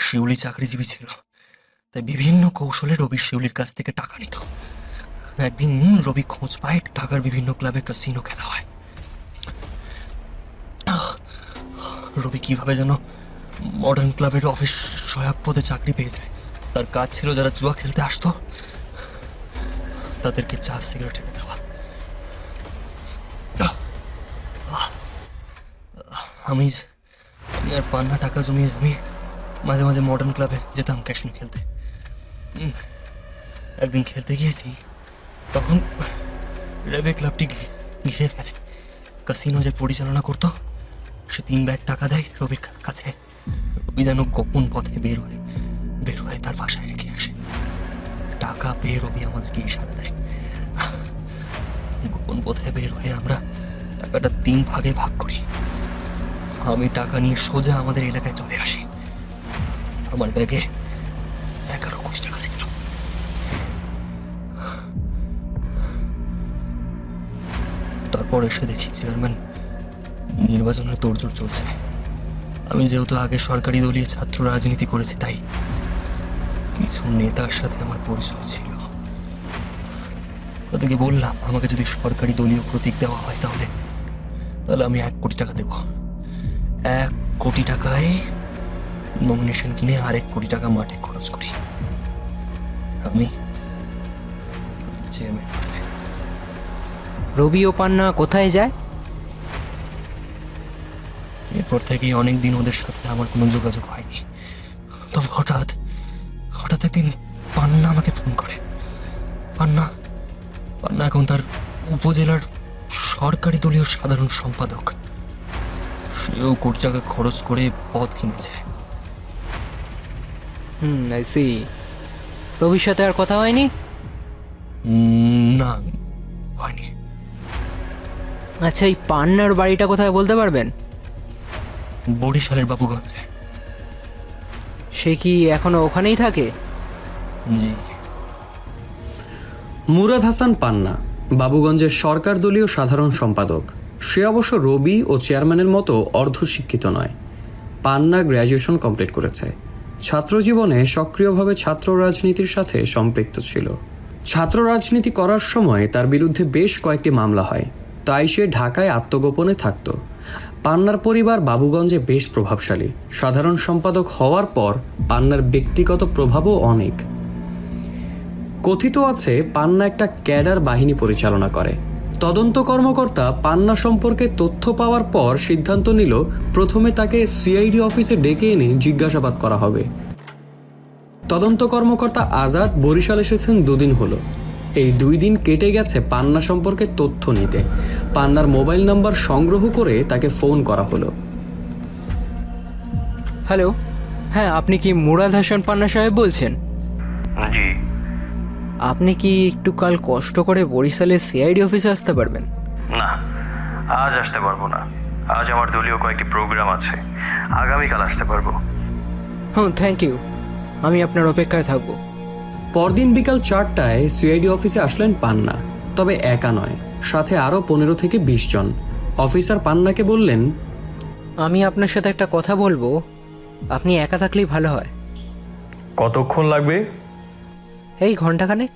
শিউলি চাকরিজীবী ছিল, তাই বিভিন্ন কৌশলে রবি শিউলির কাছ থেকে টাকা নিত। একদিন রবি খোঁজ পায় ঢাকার বিভিন্ন ক্লাবে ক্যাসিনো খেলা হয়। রবি কিভাবে যেন মডার্ন ক্লাবের অফিস সহায়ক পদে চাকরি পেয়ে যায়। তার কাজ ছিল যারা জুয়া খেলতে আসতো তাদেরকে চা সিগারেট এনে দেওয়া। আমি আর পান্না টাকা জমিয়ে জমিয়ে মাঝে মাঝে মডার্ন ক্লাবে যেতাম ক্যাসিনো খেলতে। একদিন খেলতে গিয়েছি, তখন রেবে ক্লাবটি ঘিরে ফেলে। ক্যাসিনো যে পরিচালনা করতো সে 3 ব্যাগ টাকা দেয় রবির কাছে। রবি যেন গোপন পথে বের হয়ে তার বাসায় রেখে আসে। টাকা পেয়ে রবি আমাদেরকে ইশারা দেয়। গোপন পথে বের হয়ে আমরা টাকাটা 3 ভাগে ভাগ করি। আমি টাকা নিয়ে সোজা আমাদের এলাকায় চলে আসি। আমার ব্যাগে 11 কোটি টাকা ছিল। তারপর এসে দেখি চেয়ারম্যান নির্বাচনের তোড়জোড় চলছে। আমি যেহেতু আগে সরকারি দলীয় ছাত্র রাজনীতি করেছি, তাই কিছু নেতার সাথে আমার পরিচয় ছিল। তাদেরকে বললাম আমাকে যদি সরকারি দলীয় প্রতীক দেওয়া হয় তাহলে আমি 1 কোটি টাকা দেব। 1 কোটি টাকায় নমিনেশন কিনে আর 1 কোটি টাকা মাঠে খরচ করি। আমি চেয়ারম্যান হয়ে যাই।
রবি ও পান্না কোথায় যায়?
এরপর থেকেই অনেকদিন ওদের সাথে আমার কোনো যোগাযোগ হয়নি। তবে হঠাৎ একদিন পান্না আমাকে ফোন করে। পান্না এখন তার উপজেলার সরকারি দলীয় সাধারণ সম্পাদক। সেও কোটি টাকা খরচ করে পদ কিনেছে।
I see. রবির সাথে আর কথা হয়নি?
না, হয়নি।
আচ্ছা, এই পান্নার বাড়িটা কোথায় বলতে পারবেন?
বরিশালের বাবুগঞ্জে।
সে কি এখনো ওখানেই থাকে?
জি।
মুরাদ হাসান পান্না বাবুগঞ্জের সরকার দলীয় সাধারণ সম্পাদক। সে অবশ্য রবি ও চেয়ারম্যানের মতো অর্ধশিক্ষিত নয়। পান্না গ্র্যাজুয়েশন কমপ্লিট করেছে। ছাত্র জীবনে সক্রিয়ভাবে ছাত্র রাজনীতির সাথে সম্পৃক্ত ছিল। ছাত্র রাজনীতি করার সময় তার বিরুদ্ধে বেশ কয়েকটি মামলা হয়, তাই সে ঢাকায় আত্মগোপনে থাকত। পান্নার পরিবার বাবুগঞ্জে বেশ প্রভাবশালী। সাধারণ সম্পাদক হওয়ার পর পান্নার ব্যক্তিগত প্রভাবও অনেক। কথিত আছে পান্না একটা ক্যাডার বাহিনী পরিচালনা করে। তদন্ত কর্মকর্তা পান্না সম্পর্কে তথ্য পাওয়ার পর সিদ্ধান্ত নিল প্রথমে তাকে সিআইডি অফিসে ডেকে এনে জিজ্ঞাসাবাদ করা হবে। তদন্ত কর্মকর্তা আজাদ বরিশাল এসেছেন 2 দিন হলো। এই 2 দিন কেটে গেছে পান্না সম্পর্কে তথ্য নিতে। পান্নার মোবাইল নাম্বার সংগ্রহ করে তাকে ফোন করা হলো।
হ্যালো, হ্যাঁ, আপনি কি মুরাদ হাসান পান্না সাহেব বলছেন?
জি।
আপনি কি একটু কাল কষ্ট করে বরিশালের সিআইডি অফিসে আসতে পারবেন?
না, আজ আসতে পারবো না। আজ আমার দলীয় কয়েকটি প্রোগ্রাম আছে। আগামীকাল আসতে পারবো।
হ্যাঁ, থ্যাংক ইউ। আমি আপনার অপেক্ষায় থাকবো।
পরদিন বিকাল 4টায় সিআইডি অফিসে আসলেন পান্না। তবে একা নয়, সাথে আরও 15 থেকে 20 জন। অফিসার পান্নাকে বললেন,
আমি আপনার সাথে একটা কথা বলবো, আপনি একা থাকলেই ভালো হয়।
কতক্ষণ লাগবে?
এই ঘন্টাখানেক।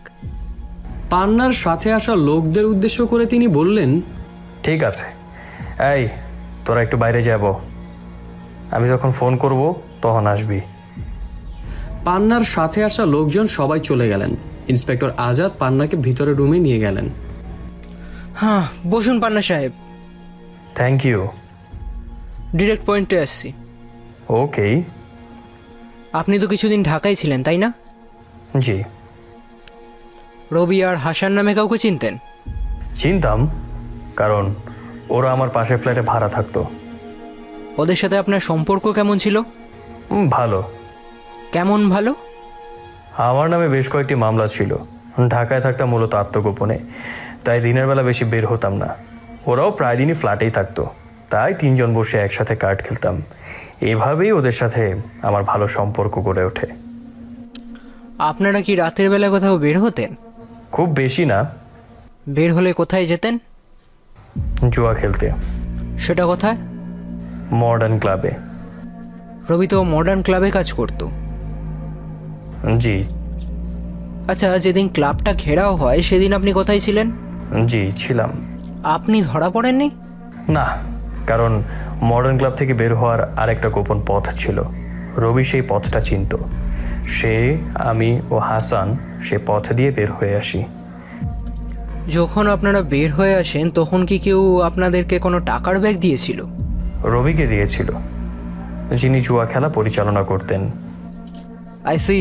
পান্নার সাথে আসা লোকদের উদ্দেশ্য করে তিনি বললেন,
ঠিক আছে। এই, তোরা একটু বাইরে যাব। আমি যখন ফোন করব তখন আসবি।
পান্নার সাথে আসা লোকজন সবাই চলে গেলেন। ইন্সপেক্টর আজাদ পান্নাকে ভিতরে রুমে নিয়ে গেলেন।
হ্যাঁ, বসুন পান্না সাহেব।
Thank you.
ডিরেক্ট পয়েন্টে আসছি।
ওকে।
আপনি তো কিছুদিন ঢাকায় ছিলেন, তাই না?
জি।
রবি আর হাসান নামে কাউকে চিনতেন?
চিনতাম, কারণ ওরা আমার পাশের ফ্ল্যাটে ভাড়া থাকতো।
ওদের সাথে আপনার সম্পর্ক কেমন ছিল?
ভালো।
কেমন ভালো?
আমার নামে বেশ কয়েকটি মামলা ছিল। ঢাকায় থাকতাম মূলত আত্মগোপনে, তাই দিনের বেলা বেশি বের হতাম না। ওরাও প্রায় দিনই ফ্ল্যাটেই থাকতো, তাই 3 জন বসে একসাথে কার্ড খেলতাম। এভাবেই ওদের সাথে আমার ভালো সম্পর্ক গড়ে ওঠে।
আপনারা কি রাতের বেলা কোথাও বের হতেন?
খুব বেশি না।
বের হলে কোথায় যেতেন?
জুয়া খেলতে।
সেটা কোথায়?
মডার্ন ক্লাবে।
রবি তো মডার্ন ক্লাবে কাজ করতো।
জি।
আচ্ছা, যেদিন ক্লাবটা ঘেরাও হয় সেদিন আপনি কোথায় ছিলেন?
জি, ছিলাম।
আপনি ধরা পড়েননি?
না, কারণ মডার্ন ক্লাব থেকে বের হওয়ার আরেকটা গোপন পথ ছিল। রবি সেই পথটা চিনত। সে, আমি ও হাসান সে পথ দিয়ে বের হয়ে আসি।
যখন আপনারা বের হয়ে আসেন তখন কি কেউ আপনাদেরকে কোনো টাকার ব্যাগ দিয়েছিল?
রবিকে দিয়েছিল, যিনি জুয়া খেলা পরিচালনা করতেন।
I see.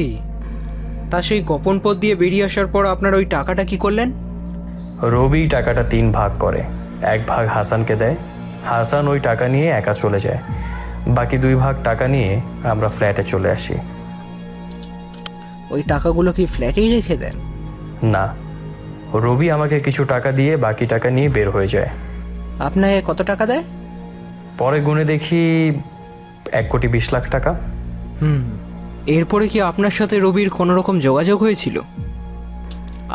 তা সেই গোপন পথ দিয়ে বেরিয়ে আসার পর আপনারা ওই টাকাটা কি করলেন?
রবি টাকাটা 3 ভাগ করে। 1 ভাগ হাসানকে দেয়। হাসান ওই টাকা নিয়ে একা চলে যায়। বাকি 2 ভাগ টাকা নিয়ে আমরা ফ্ল্যাটে চলে আসি।
ওই টাকাগুলো কি ফ্ল্যাটেই রেখে দেন?
না, রবি আমাকে কিছু টাকা দিয়ে বাকি টাকা নিয়ে বের হয়ে যায়।
আপনাকে কত টাকা দেয়?
পরে গুনে দেখি 1,20,00,000 টাকা।
এরপরে কি আপনার সাথে রবির কোনো রকম যোগাযোগ হয়েছিল?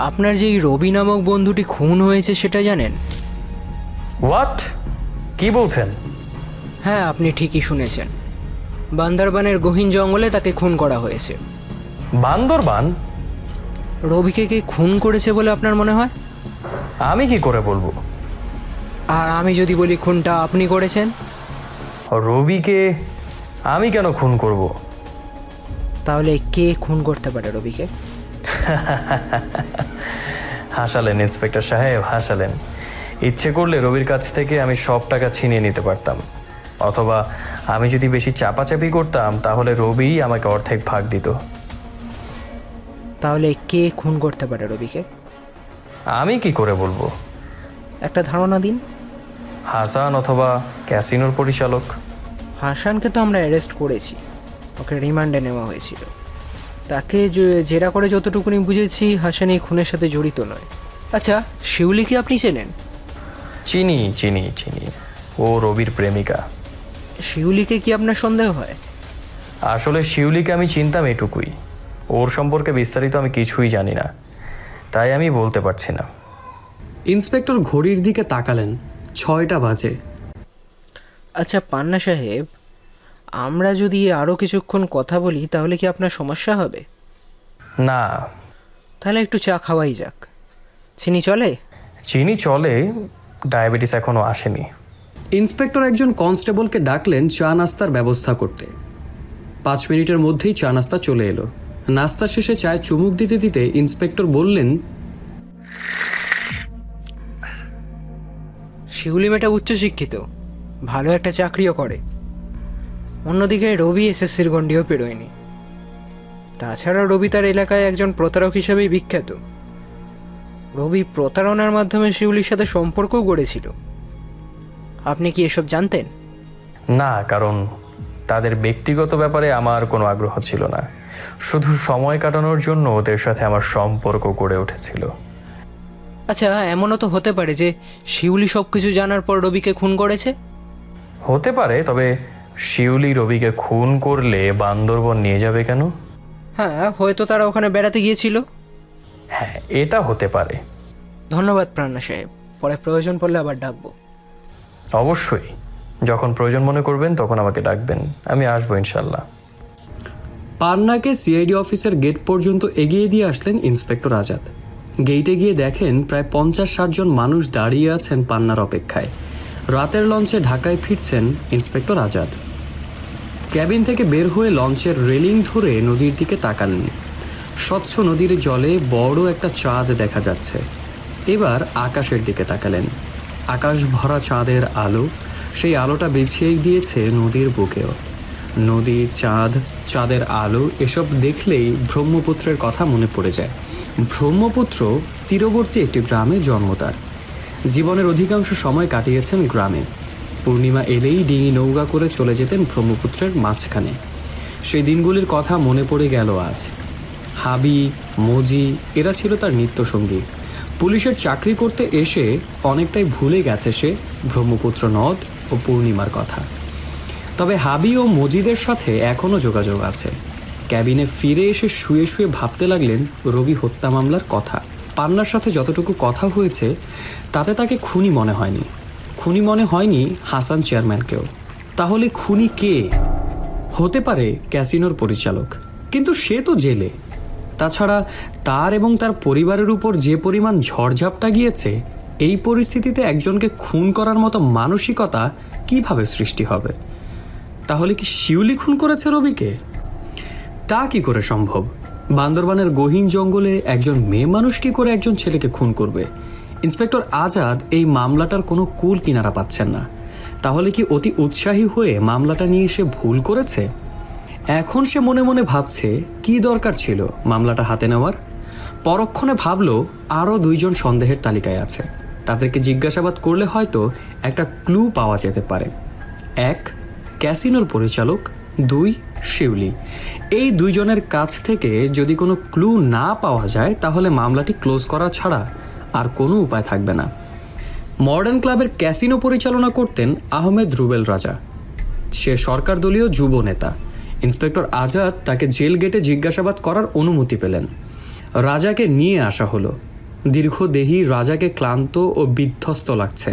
আপনার যে এই রবি নামক বন্ধুটি খুন হয়েছে সেটা জানেন?
হোয়াট? কি বলছেন?
হ্যাঁ, আপনি ঠিকই শুনেছেন। বান্দরবানের গহীন জঙ্গলে তাকে খুন করা হয়েছে।
বান্দরবান?
রবিকে কে খুন করেছে বলে আপনার মনে হয়?
আমি কি করে বলবো?
আর আমি যদি বলি খুনটা আপনি করেছেন?
রবিকে আমি কেন খুন করব?
তাহলে কে খুন করতে পারে রবিকে?
হাসালেন ইন্সপেক্টর সাহেব, হাসালেন। ইচ্ছে করলে রবির কাছ থেকে আমি সব টাকা ছিনিয়ে নিতে পারতাম, অথবা আমি যদি বেশি চাপাচাপি করতাম তাহলে রবিই আমাকে অর্ধেক ভাগ দিত।
তাহলে কে খুন করতে পারে রবিকে?
আমি কি করে বলবো?
একটা ধারণা দিন।
হাসান অথবা ক্যাসিনোর পরিচালক।
হাসানকে তো আমরা অ্যারেস্ট করেছি, ওকে রিমান্ডে নেওয়া হয়েছিল। তাকে জেরা করে যতটুকুনি বুঝেছি হাসান এই খুনের সাথে জড়িত নয়। আচ্ছা, শিউলিকে আপনি চেনেন?
চিনি চিনি চিনি, ও রবির প্রেমিকা।
শিউলিকে কি আপনার সন্দেহ হয়?
আসলে শিউলিকে আমি চিনতাম এটুকুই, ওর সম্পর্কে বিস্তারিত আমি কিছুই জানি না, তাই আমি বলতে পারছি না।
ইন্সপেক্টর ঘড়ির দিকে তাকালেন, 6টা বাজে।
আচ্ছা পান্না সাহেব, আমরা যদি আরও কিছুক্ষণ কথা বলি তাহলে কি আপনার সমস্যা হবে?
না।
তাহলে একটু চা খাওয়াই যাক। চিনি চলে?
চিনি চলে, ডায়াবেটিস এখনো আসেনি।
ইন্সপেক্টর একজন কনস্টেবলকে ডাকলেন চা নাস্তার ব্যবস্থা করতে। 5 মিনিটের মধ্যেই চা নাস্তা চলে এলো। নাস্তা শেষে চায়ে চুমুক দিতে দিতে ইন্সপেক্টর বললেন,
শিউলি মেয়েটা উচ্চশিক্ষিত, ভালো একটা চাকরিও করে। অন্যদিকে রবি এসএসসির গণ্ডিও পেরোয়নি। তাছাড়া রবি তার এলাকায় একজন প্রতারক হিসেবেই বিখ্যাত। রবি প্রতারণার মাধ্যমে শিউলির সাথে সম্পর্কও গড়েছিল। আপনি কি এসব জানতেন?
না, কারণ তাদের ব্যক্তিগত ব্যাপারে আমার কোনো আগ্রহ ছিল না, শুধু সময় কাটানোর জন্য ওদের সাথে আমার সম্পর্ক গড়ে উঠেছিল।
আচ্ছা, এমনও তো হতে পারে যে শিউলি সব কিছু জানার পর রবিকে খুন করেছে।
হতে পারে, তবে শিউলি রবিকে খুন করলে বান্দরবন নিয়ে যাবে কেন?
হ্যাঁ, হয়তো তারা ওখানে বেড়াতে গিয়েছিল।
হ্যাঁ, এটা হতে পারে।
ধন্যবাদ প্রাণা সাহেব, পরে প্রয়োজন পড়লে আবার ডাকবো।
অবশ্যই, যখন প্রয়োজন মনে করবেন তখন আমাকে ডাকবেন, আমি আসবো ইনশাল্লাহ।
পান্নাকে সিআইডি অফিসের গেট পর্যন্ত এগিয়ে দিয়ে আসলেন ইন্সপেক্টর আজাদ। গেইটে গিয়ে দেখেন প্রায় 50-60 জন মানুষ দাঁড়িয়ে আছেন পান্নার অপেক্ষায়। রাতের লঞ্চে ঢাকায় ফিরছেন ইন্সপেক্টর আজাদ। ক্যাবিন থেকে বের হয়ে লঞ্চের রেলিং ধরে নদীর দিকে তাকালেন। স্বচ্ছ নদীর জলে বড় একটা চাঁদ দেখা যাচ্ছে। এবার আকাশের দিকে তাকালেন। আকাশ ভরা চাঁদের আলো, সেই আলোটা বিছিয়ে দিয়েছে নদীর বুকেও। নদী, চাঁদ, চাঁদের আলো এসব দেখলেই ব্রহ্মপুত্রের কথা মনে পড়ে যায়। ব্রহ্মপুত্র তীরবর্তী একটি গ্রামে জন্ম তার। জীবনের অধিকাংশ সময় কাটিয়েছেন গ্রামে। পূর্ণিমা এলেই ডিঙি নৌকা করে চলে যেতেন ব্রহ্মপুত্রের মাঝখানে। সেই দিনগুলির কথা মনে পড়ে গেল আজ। হাবি, মজি এরা ছিল তার নিত্যসঙ্গী। পুলিশের চাকরি করতে এসে অনেকটাই ভুলে গেছে সে ব্রহ্মপুত্র নদ ও পূর্ণিমার কথা। তবে হাবি ও মজিদের সাথে এখনও যোগাযোগ আছে। ক্যাবিনে ফিরে এসে শুয়ে শুয়ে ভাবতে লাগলেন রবি হত্যা মামলার কথা। পান্নার সাথে যতটুকু কথা হয়েছে তাতে তাকে খুনি মনে হয়নি। খুনি মনে হয়নি হাসান চেয়ারম্যানকেও। তাহলে খুনি কে? হতে পারে ক্যাসিনোর পরিচালক, কিন্তু সে তো জেলে। তাছাড়া তার এবং তার পরিবারের উপর যে পরিমাণ ঝড়ঝাপটা গিয়েছে, এই পরিস্থিতিতে একজনকে খুন করার মতো মানসিকতা কিভাবে সৃষ্টি হবে? তাহলে কি শিউলি খুন করেছে রবিকে? তা কি করে সম্ভব? বান্দরবানের গহীন জঙ্গলে একজন মেয়ে মানুষ কি করে একজন ছেলেকে খুন করবে? ইন্সপেক্টর আজাদ এই মামলাটার কোনো কুল কিনারা পাচ্ছেন না। তাহলে কি অতি উৎসাহী হয়ে মামলাটা নিয়ে সে ভুল করেছে? এখন সে মনে মনে ভাবছে কি দরকার ছিল মামলাটা হাতে নেওয়ার। পরক্ষণে ভাবল আরও 2 জন সন্দেহের তালিকায় আছে। তাদেরকে জিজ্ঞাসাবাদ করলে হয়তো একটা ক্লু পাওয়া যেতে পারে। 1 ক্যাসিনোর পরিচালক, 2 শিউলি। এই 2 জনের কাছ থেকে যদি কোনো ক্লু না পাওয়া যায় তাহলে মামলাটি ক্লোজ করা ছাড়া আর কোনো উপায় থাকবে না। মডার্ন ক্লাবের ক্যাসিনো পরিচালনা করতেন আহমেদ রুবেল রাজা। সে সরকার দলীয় যুব নেতা। ইন্সপেক্টর আজাদ তাকে জেল গেটে জিজ্ঞাসাবাদ করার অনুমতি পেলেন। রাজাকে নিয়ে আসা হলো। দীর্ঘদেহী রাজাকে ক্লান্ত ও বিধ্বস্ত লাগছে।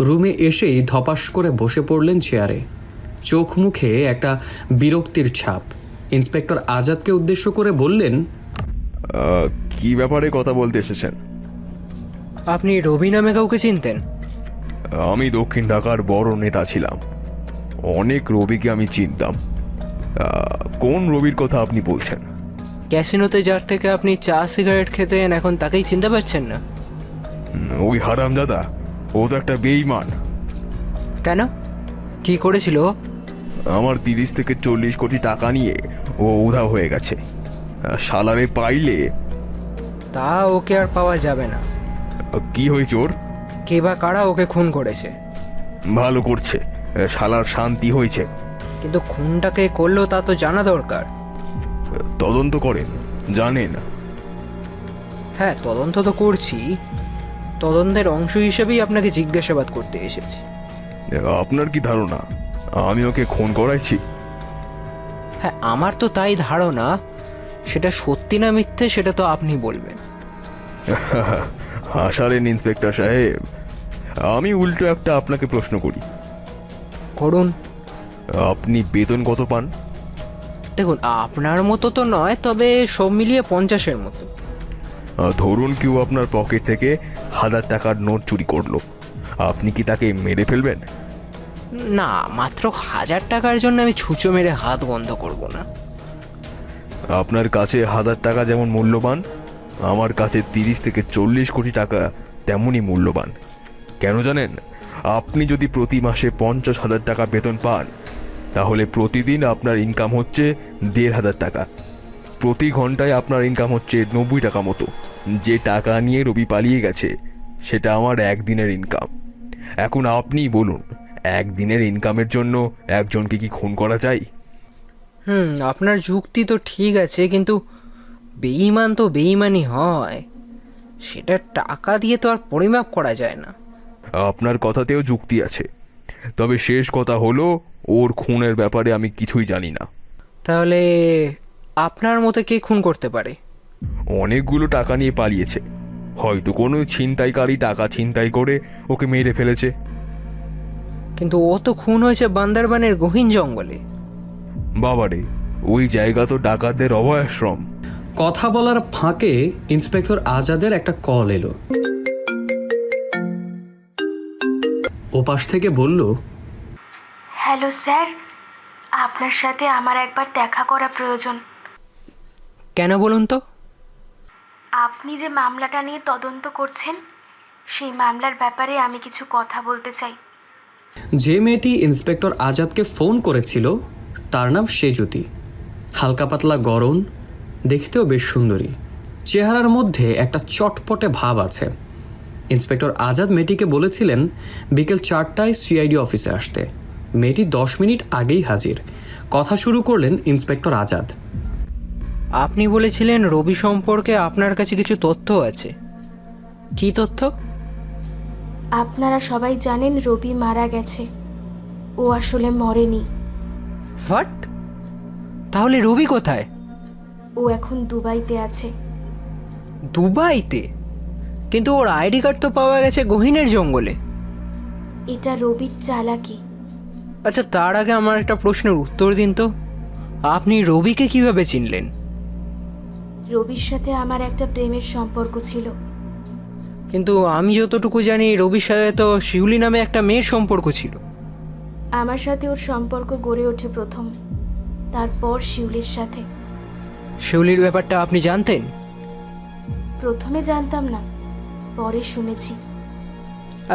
রুমে এসেই ধপাস করে বসে পড়লেন চেয়ারে। চোখ মুখে একটা বিরক্তির ছাপ। ইন্সপেক্টর আজাদকে উদ্দেশ্য করে বললেন,
কি ব্যাপারে কথা বলতে এসেছেন?
আপনি রবি নামে কাউকে চিনতেন?
আমি দক্ষিণ ঢাকার বড় নেতা ছিলাম, অনেক রবিকে আমি চিনতাম। কোন রবির কথা আপনি বলছেন?
ক্যাসিনোতে যার থেকে আপনি চা সিগারেট খেতেন, এখন তাকেই চিনতে পারছেন না?
ওই হারামজাদা, ও তো একটা বেঈমান।
কেন, কি করেছিল ও?
আমার 30 থেকে 40 কোটি টাকা নিয়ে ও উধাও হয়ে গেছে। শালারে পাইলে।
তা ওকে আর পাওয়া যাবে না।
কি হয়েছে ওর?
কে বা কারা ওকে খুন করেছে?
ভালো করছে, শালার শান্তি হয়েছে।
কিন্তু খুনটাকে করলো তা তো জানা দরকার।
তদন্ত করেন, জানেন?
হ্যাঁ, তদন্ত তো করছি। তদন্তের অংশ হিসেবেই আপনাকে জিজ্ঞাসাবাদ করতে এসেছি।
আপনার কি ধারণা আমি ওকে খুন করাইছি?
হ্যাঁ, আমার তো তাই ধারণা। সেটা সত্যি না মিথ্যে সেটা তো আপনি বলবেন।
হাসালেন ইন্সপেক্টর সাহেব। আমি উল্টো একটা আপনাকে প্রশ্ন করি।
করুন।
আপনি বেতন কত পান?
দেখুন, আপনার মতো তো নয়, তবে সব মিলিয়ে 50-এর মতো।
ধরুন কেউ আপনার পকেট থেকে 1000 টাকার নোট চুরি করলো, আপনি কি তাকে মেরে ফেলবেন?
না, মাত্র 1000 টাকার জন্য আমি ছুঁচো মেরে হাত বন্ধ করব না।
আপনার কাছে 1000 টাকা যেমন মূল্যবান, আমার কাছে 30 থেকে 40 কোটি টাকা তেমনই মূল্যবান। কেন জানেন? আপনি যদি প্রতি মাসে 50,000 টাকা বেতন পান, তাহলে প্রতিদিন আপনার ইনকাম হচ্ছে 1500 টাকা। প্রতি ঘন্টায় আপনার ইনকাম হচ্ছে 90 টাকা মতো। যে টাকা নিয়ে রবি পালিয়ে গেছে সেটা আমার একদিনের ইনকাম। এখন আপনিই বলুন, একদিনের ইনকামের জন্য একজনকে কি খুন করা যায়?
আপনার যুক্তি তো ঠিক আছে, কিন্তু বেঈমান তো বেঈমানই হয়। সেটা টাকা দিয়ে তো আর পরিমাপ করা যায় না।
আপনার কথাতেও যুক্তি আছে, তবে শেষ কথা হলো ওর খুনের ব্যাপারে আমি কিছুই জানি না।
তাহলে আপনার মতে কে খুন করতে পারে?
অনেকগুলো টাকা নিয়ে পালিয়েছে, হয়তো কোনো ছিনতাইকারী টাকা ছিনতাই করে ওকে মেরে ফেলেছে।
কিন্তু ও তো খুন হয়েছে বান্দরবানের গহীন জঙ্গলে।
বাবারে, ওই জায়গা তো ডাকাতদের অভয়াশ্রম।
কথা বলার ফাঁকে ইন্সপেক্টর আজাদের একটা কল এলো। ওপাশ থেকে বলল,
হ্যালো স্যার, আপনার সাথে আমার একবার দেখা করা প্রয়োজন।
কেন বলুন তো?
আপনি যে মামলাটা নিয়ে তদন্ত করছেন, সেই মামলার ব্যাপারে আমি কিছু কথা বলতে চাই।
যে মেয়েটি ইন্সপেক্টর আজাদকে ফোন করেছিল তার নাম সেজুতি। হালকা পাতলা গড়ন, দেখতেও বেশ সুন্দরী। চেহারার মধ্যে একটা চটপটে ভাব আছে। ইন্সপেক্টর আজাদ মেয়েটিকে বলেছিলেন বিকেল 4টায় সিআইডি অফিসে আসতে। মেয়েটি 10 মিনিট আগেই হাজির। কথা শুরু করলেন ইন্সপেক্টর আজাদ।
আপনি বলেছিলেন রবি সম্পর্কে আপনার কাছে কিছু তথ্য আছে। কি তথ্য?
আপনারা সবাই জানেন রবি মারা গেছে। ও আসলে মরেনি।
হোয়াট? তাহলে রবি কোথায়?
ও এখন দুবাইতে আছে।
দুবাইতে? কিন্তু ওর আইডি কার্ড তো পাওয়া গেছে গহীনের জঙ্গলে।
এটা রবির চালাকি।
আচ্ছা, তার আগে আমার একটা প্রশ্নের উত্তর দিন তো। আপনি রবিকে কিভাবে চিনলেন?
রবির সাথে আমার একটা প্রেমের সম্পর্ক ছিল।
কিন্তু আমি যতটুকু জানি রবির সাথে তো শিউলি নামে একটা মেয়ের সম্পর্ক ছিল।
আমার সাথে ওর সম্পর্ক গড়ে ওঠে প্রথম, তারপর শিউলির সাথে।
শিউলির ব্যাপারটা আপনি জানতেন?
প্রথমে জানতাম না, পরে শুনেছি।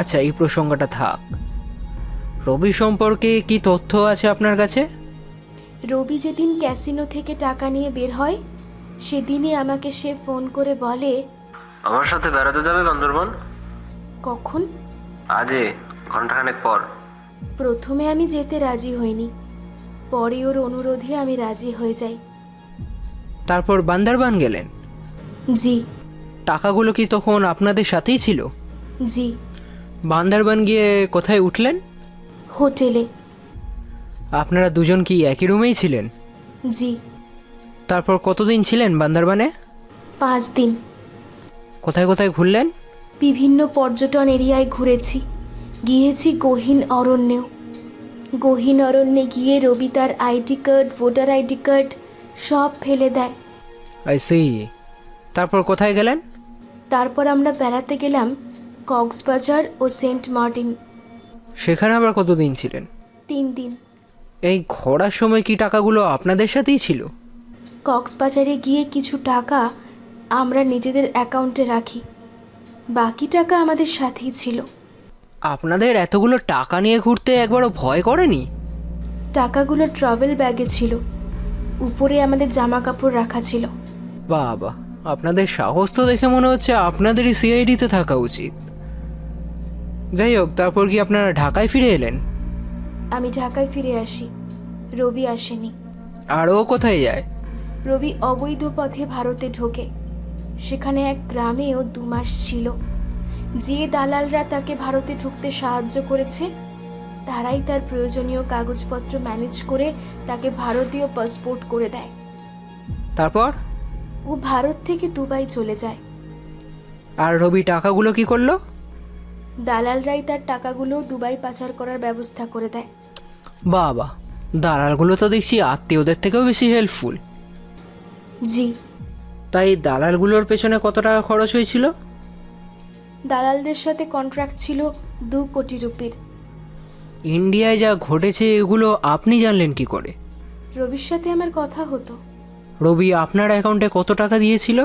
আচ্ছা, এই প্রসঙ্গটা থাক। রবি সম্পর্কে কি তথ্য আছে আপনার কাছে?
রবি যেদিন ক্যাসিনো থেকে টাকা নিয়ে বের হয়, সেদিনই আমাকে সে ফোন করে বলে,
আমার সাথে বেড়াতে যাবে বান্দরবান?
কখন?
আজই, ঘন্টাখানেক পর।
প্রথমে আমি যেতে রাজি হইনি, পরে ওর অনুরোধে আমি রাজি হয়ে যাই।
তারপর বান্দরবান গেলেন?
জি।
টাকাগুলো কি তখন আপনাদের সাথেই ছিল?
জি।
বান্দরবান গিয়ে কোথায় উঠলেন?
হোটেলে।
আপনারা দুজন কি একই রুমেই ছিলেন?
জি।
তারপর কতদিন ছিলেন বান্দরবানে?
5 দিন।
কোথায় কোথায় ঘুরলেন?
বিভিন্ন পর্যটন এরিয়ায় ঘুরেছি, গিয়েছি গহীন অরণ্যেও। গহীন অরণ্যে গিয়ে রবি তার ID card, voter ID card সব ফেলে দেয়।
I see. তারপর কোথায় গেলেন?
তারপর আমরা বেড়াতে গেলাম কক্সবাজার ও সেন্ট মার্টিন।
সেখানে আবার কতদিন ছিলেন?
3 দিন।
এই ঘোরার সময় কি টাকাগুলো আপনাদের সাথেই ছিল?
কক্সবাজারে গিয়ে কিছু টাকা আমরা নিজেদের অ্যাকাউন্টে রাখি, বাকি টাকা আমাদের সাথেই ছিল।
আপনাদের এতগুলো টাকা নিয়ে ঘুরতে একবারও ভয় করেনি?
টাকাগুলো ট্রাভেল ব্যাগে ছিল, উপরে আমাদের জামা কাপড় রাখা ছিল।
বাবা, আপনাদের সাহস তো দেখে মনে হচ্ছে আপনাদেরই সিআইডিতে থাকা উচিত। যাই হোক, তারপর কি আপনারা ঢাকায় ফিরে এলেন?
আমি ঢাকায় ফিরে আসি, রবি আসেনি।
আর ও কোথায় যায়?
রবি অবৈধ পথে ভারতে ঢোকে। সেখানে এক গ্রামেও 2 মাস ছিল। যে দালালরা তাকে ভারতে ঢুকতে সাহায্য করেছে তারাই তার প্রয়োজনীয় কাগজপত্র ম্যানেজ করে তাকে ভারতীয় পাসপোর্ট করে দেয়।
তারপর?
ও ভারত থেকে দুবাই চলে যায়।
আর রবি টাকাগুলো কি করলো?
দালালরাই তার টাকাগুলো দুবাই পাচার করার ব্যবস্থা করে দেয়।
বাবা, দালালগুলো তো দেখছি আত্মীয়দের থেকেও বেশি হেল্পফুল।
জি।
তাই দালালগুলোর পেছনে কত টাকা খরচ হয়েছিল?
দালালদের সাথে কন্ট্রাক্ট ছিল 2 কোটি রুপির।
ইন্ডিয়ায় যা ঘটেছে এগুলো আপনি জানলেন কি করে?
রবির সাথে আমার কথা হতো।
রবি আপনার অ্যাকাউন্টে কত টাকা দিয়েছিল?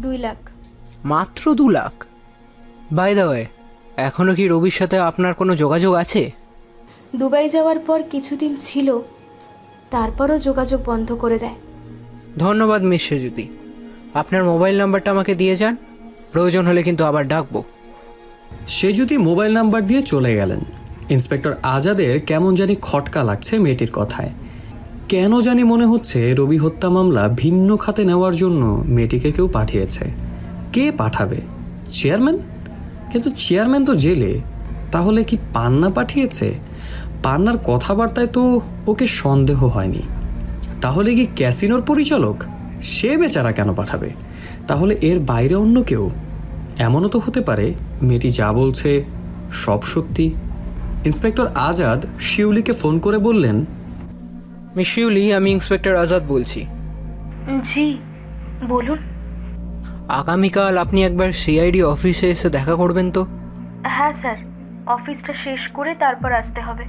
2 লাখ।
মাত্র 2 লাখ? বাই দ্য ওয়ে, এখনও কি রবির সাথে আপনার কোনো যোগাযোগ আছে?
দুবাই যাওয়ার পর কিছুদিন ছিল, তারপরও যোগাযোগ বন্ধ করে দেয়।
ধন্যবাদ মিস সেজুতি। আপনার মোবাইল নাম্বারটা আমাকে দিয়ে যান, প্রয়োজন হলে কিন্তু আবার ডাকবো।
সে যদি মোবাইল নাম্বার দিয়ে চলে গেলেন। ইন্সপেক্টর আজাদের কেমন জানি খটকা লাগছে মেয়েটির কথায়। কেন জানি মনে হচ্ছে রবি হত্যা মামলা ভিন্ন খাতে নেওয়ার জন্য মেয়েটিকে কেউ পাঠিয়েছে। কে পাঠাবে? চেয়ারম্যান? কিন্তু চেয়ারম্যান তো জেলে। তাহলে কি পান্না পাঠিয়েছে? পান্নার কথাবার্তায় তো ওকে সন্দেহ হয়নি। তাহলে কি ক্যাসিনোর পরিচালক? সে বেচারা কেন পাঠাবে? তাহলে এর বাইরে অন্য কেউ? এমনও তো হতে পারে মেয়েটি যা বলছে সব সত্যি। ইন্সপেক্টর আজাদ শিউলিকে ফোন করে বললেন,
মিস শিউলি, আমি ইন্সপেক্টর আজাদ বলছি।
জি বলুন।
আগামীকাল আপনি একবার সিআইডি অফিসে এসে দেখা করবেন তো?
হ্যাঁ স্যার, অফিসটা শেষ করে তারপর আসতে হবে।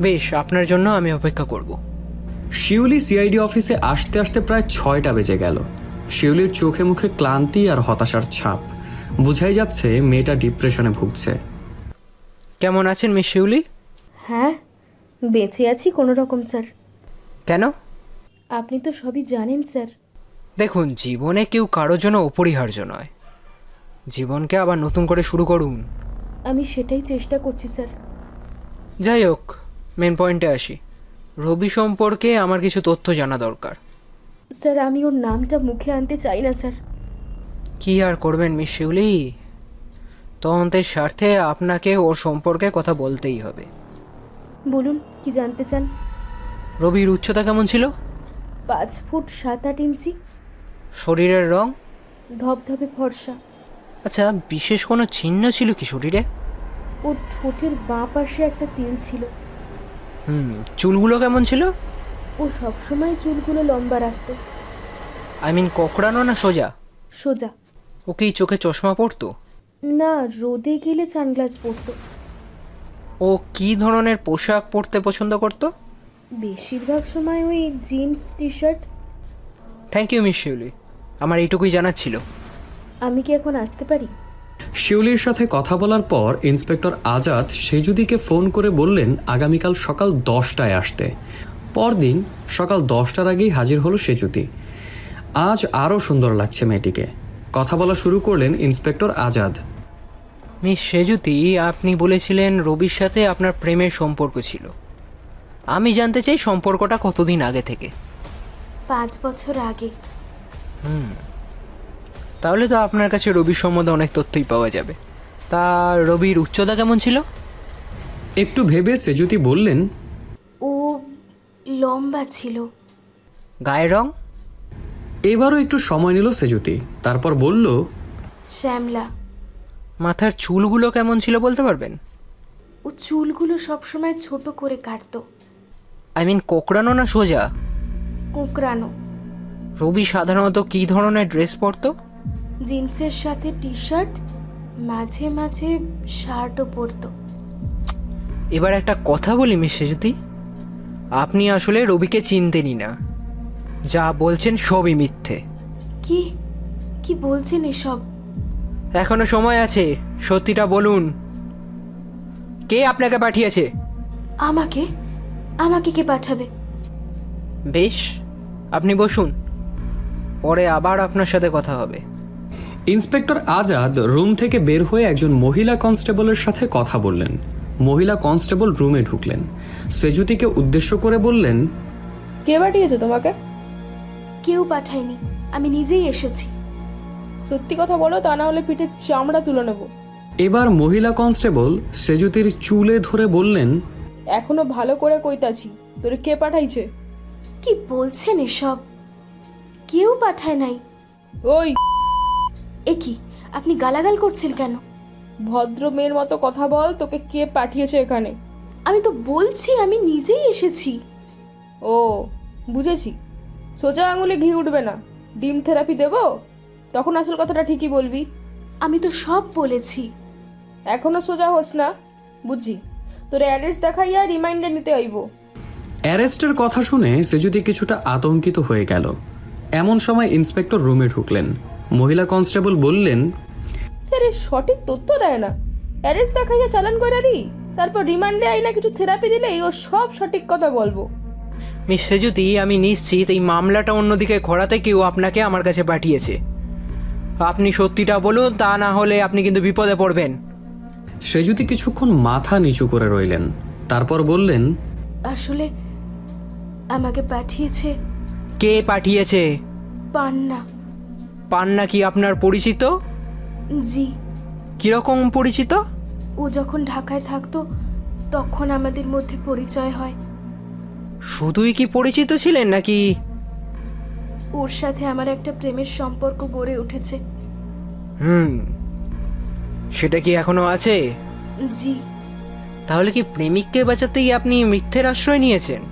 বেশ, আপনার জন্য আমি অপেক্ষা করব।
শিউলি সিআইডি অফিসে আসতে আসতে প্রায় 6টা বেজে গেল। শিউলির চোখে মুখে ক্লান্তি আর হতাশার ছাপ। বোঝাই যাচ্ছে মেয়েটা ডিপ্রেশনে ভুগছে।
কেমন আছেন মিস শিউলি?
হ্যাঁ, বেঁচে আছি কোনো রকম স্যার।
কেন?
আপনি তো সবই জানেন স্যার।
দেখুন, জীবনে কেউ কারোর জন্য অপরিহার্য নয়। জীবনকে আবার নতুন করে শুরু করুন।
আমি সেটাই চেষ্টা করছি স্যার।
যাই হোক, মেন পয়েন্টে আসি। রবি সম্পর্কে আমার কিছু তথ্য জানা দরকার।
স্যার, আমি ওর নামটা মুখে আনতে চাই না স্যার।
কি আর করবেন মিস শিউলি, তদন্তের স্বার্থে আপনাকে ওর সম্পর্কে কথা বলতেই হবে।
বলুন, কি জানতে চান?
রবির উচ্চতা কেমন ছিল?
5 ফুট 7-8 ইঞ্চি।
শরীরের রং?
ধবধবে ফর্সা।
আচ্ছা, বিশেষ কোনো চিহ্ন ছিল কি শরীরে?
ওর ঠোঁটের বাঁ পাশে একটা তিল ছিল।
চুলগুলো কেমন ছিল?
ও সবসময় চুলগুলো লম্বা রাখতো।
আই মিন কোঁকড়ানো না সোজা?
সোজা।
ও কি চোখে চশমা পরতো?
না, রোদে গেলে সানগ্লাস পরতো।
ও কি ধরনের পোশাক পরতে পছন্দ করতো?
বেশিরভাগ সময় ওই jeans T shirt.
Thank you miss Shiuli, আমার এইটুকুই জানার ছিল।
আমি কি এখন আসতে পারি?
শিউলির সাথে কথা বলার পর ইন্সপেক্টর আজাদ সেজুদিকে ফোন করে বললেন আগামীকাল সকাল 10টায় আসতে। পরদিন সকাল 10টার আগেই হাজির হলো সেজুদি। আজ আরও সুন্দর লাগছে মেয়েটিকে। কথা বলা শুরু করলেন ইন্সপেক্টর আজাদ।
মিস সেজুতি, আপনি বলেছিলেন রবির সাথে আপনার প্রেমের সম্পর্ক ছিল। আমি জানতে চাই সম্পর্কটা কতদিন আগে থেকে?
5 বছর আগে।
তাহলে তো আপনার কাছে রবির সম্বন্ধে অনেক তথ্যই পাওয়া যাবে। তা রবির উচ্চতা কেমন ছিল?
একটু ভেবে সেজুতি বললেন,
ও লম্বা ছিল।
গায়ের রং?
এবারও একটু সময় নিল সেজুতি, তারপর বলল,
শ্যামলা।
মাথার চুলগুলো কেমন ছিল বলতে পারবেন?
ও চুলগুলো সবসময় ছোট করে কাটতো।
আই মিন কোকড়ানো না সোজা?
কোঁকড়ানো।
রবি সাধারণত কী ধরনের ড্রেস পরতো?
জিন্সের সাথে টি শার্ট, মাঝে মাঝে শার্টও পরতো।
এবার একটা কথা বলি মিস সেজুতি, আপনি আসলে রবিকে চিনতেনই না। যা বলছেন সবই মিথ্যে।
কি কি বলছেন এসব?
এখনো সময় আছে, সত্যিটা বলুন। কে আপনাকে পাঠিয়েছে?
আমাকে আমাকে কে পাঠাবে?
বেশ, আপনি বসুন, পরে আবার আপনার সাথে কথা হবে।
ইন্সপেক্টর আজাদ রুম থেকে বের হয়ে একজন মহিলা কনস্টেবলের সাথে কথা বললেন। মহিলা কনস্টেবল রুমে ঢুকলেন, সেজুতিকে উদ্দেশ্য করে বললেন,
কে পাঠিয়েছে তোমাকে?
কেউ পাঠায়নি, আমি নিজেই এসেছি।
সত্যি কথা বলো, তা না হলে পিঠের চামড়া তুলে নেব।
এবার মহিলা কনস্টেবল সেজুতির চুলে ধরে বললেন,
এখনো ভালো করে কইতাছি, তোরে কে পাঠাইছে?
কি বলছেন এসব? কেউ পাঠায় নাই।
ওই
এ কি, আপনি গালাগাল করছেন কেন?
ভদ্র মেয়ের মতো কথা বল, তোকে কে পাঠিয়েছে এখানে?
আমি তো বলছি আমি নিজেই এসেছি।
ও বুঝেছি, সোজা আঙুলে ঘি উঠবে না। ডিম থেরাপি দেবো, তখন আসল কথাটা ঠিকই বলবি।
আমি তো সব বলেছি।
এখনো সোজা হোস না, বুঝছি। তোর অ্যাড্রেস দেখাইয়া রিমাইন্ডার নিতে আইব।
অ্যারেস্টের কথা শুনে সেজুতি কিছুটা আতঙ্কিত হয়ে গেল। এমন সময় ইন্সপেক্টর রুমে ঢুকলেন। মহিলা কনস্টেবল বললেন,
স্যার এ সঠিক তথ্য দেয় না। অ্যাড্রেস দেখাইয়া চালান করে দিই, তারপর রিমান্ডে আইনা কিছু থেরাপি দিলেই ও সব সঠিক কথা বলবো।
মিস সেজুতি, আমি নিশ্চিত এই মামলাটা অন্যদিকে ঘোরাতে কেউ আপনাকে আমার কাছে পাঠিয়েছে। আপনি সত্যিটা বলুন, তা না হলে আপনি কিন্তু বিপদে পড়বেন।
সেজুতি কিছুক্ষণ মাথা নিচু করে রইলেন, তারপর বললেন,
আসলে আমাকে পাঠিয়েছে
কে পাঠিয়েছে?
পান্না।
পান্না কি আপনার পরিচিত?
জি।
কিরকম পরিচিত?
ও যখন ঢাকায় থাকতো তখন আমাদের মধ্যে পরিচয় হয়।
শুধুই কি পরিচিত ছিলেন নাকি?
ওর সাথে আমার একটা প্রেমের সম্পর্ক গড়ে উঠেছে।
সেটা কি এখনো আছে?
জি।
তাহলে কি প্রেমিককে বাঁচাতেই আপনি মিথ্যের আশ্রয় নিয়েছেন?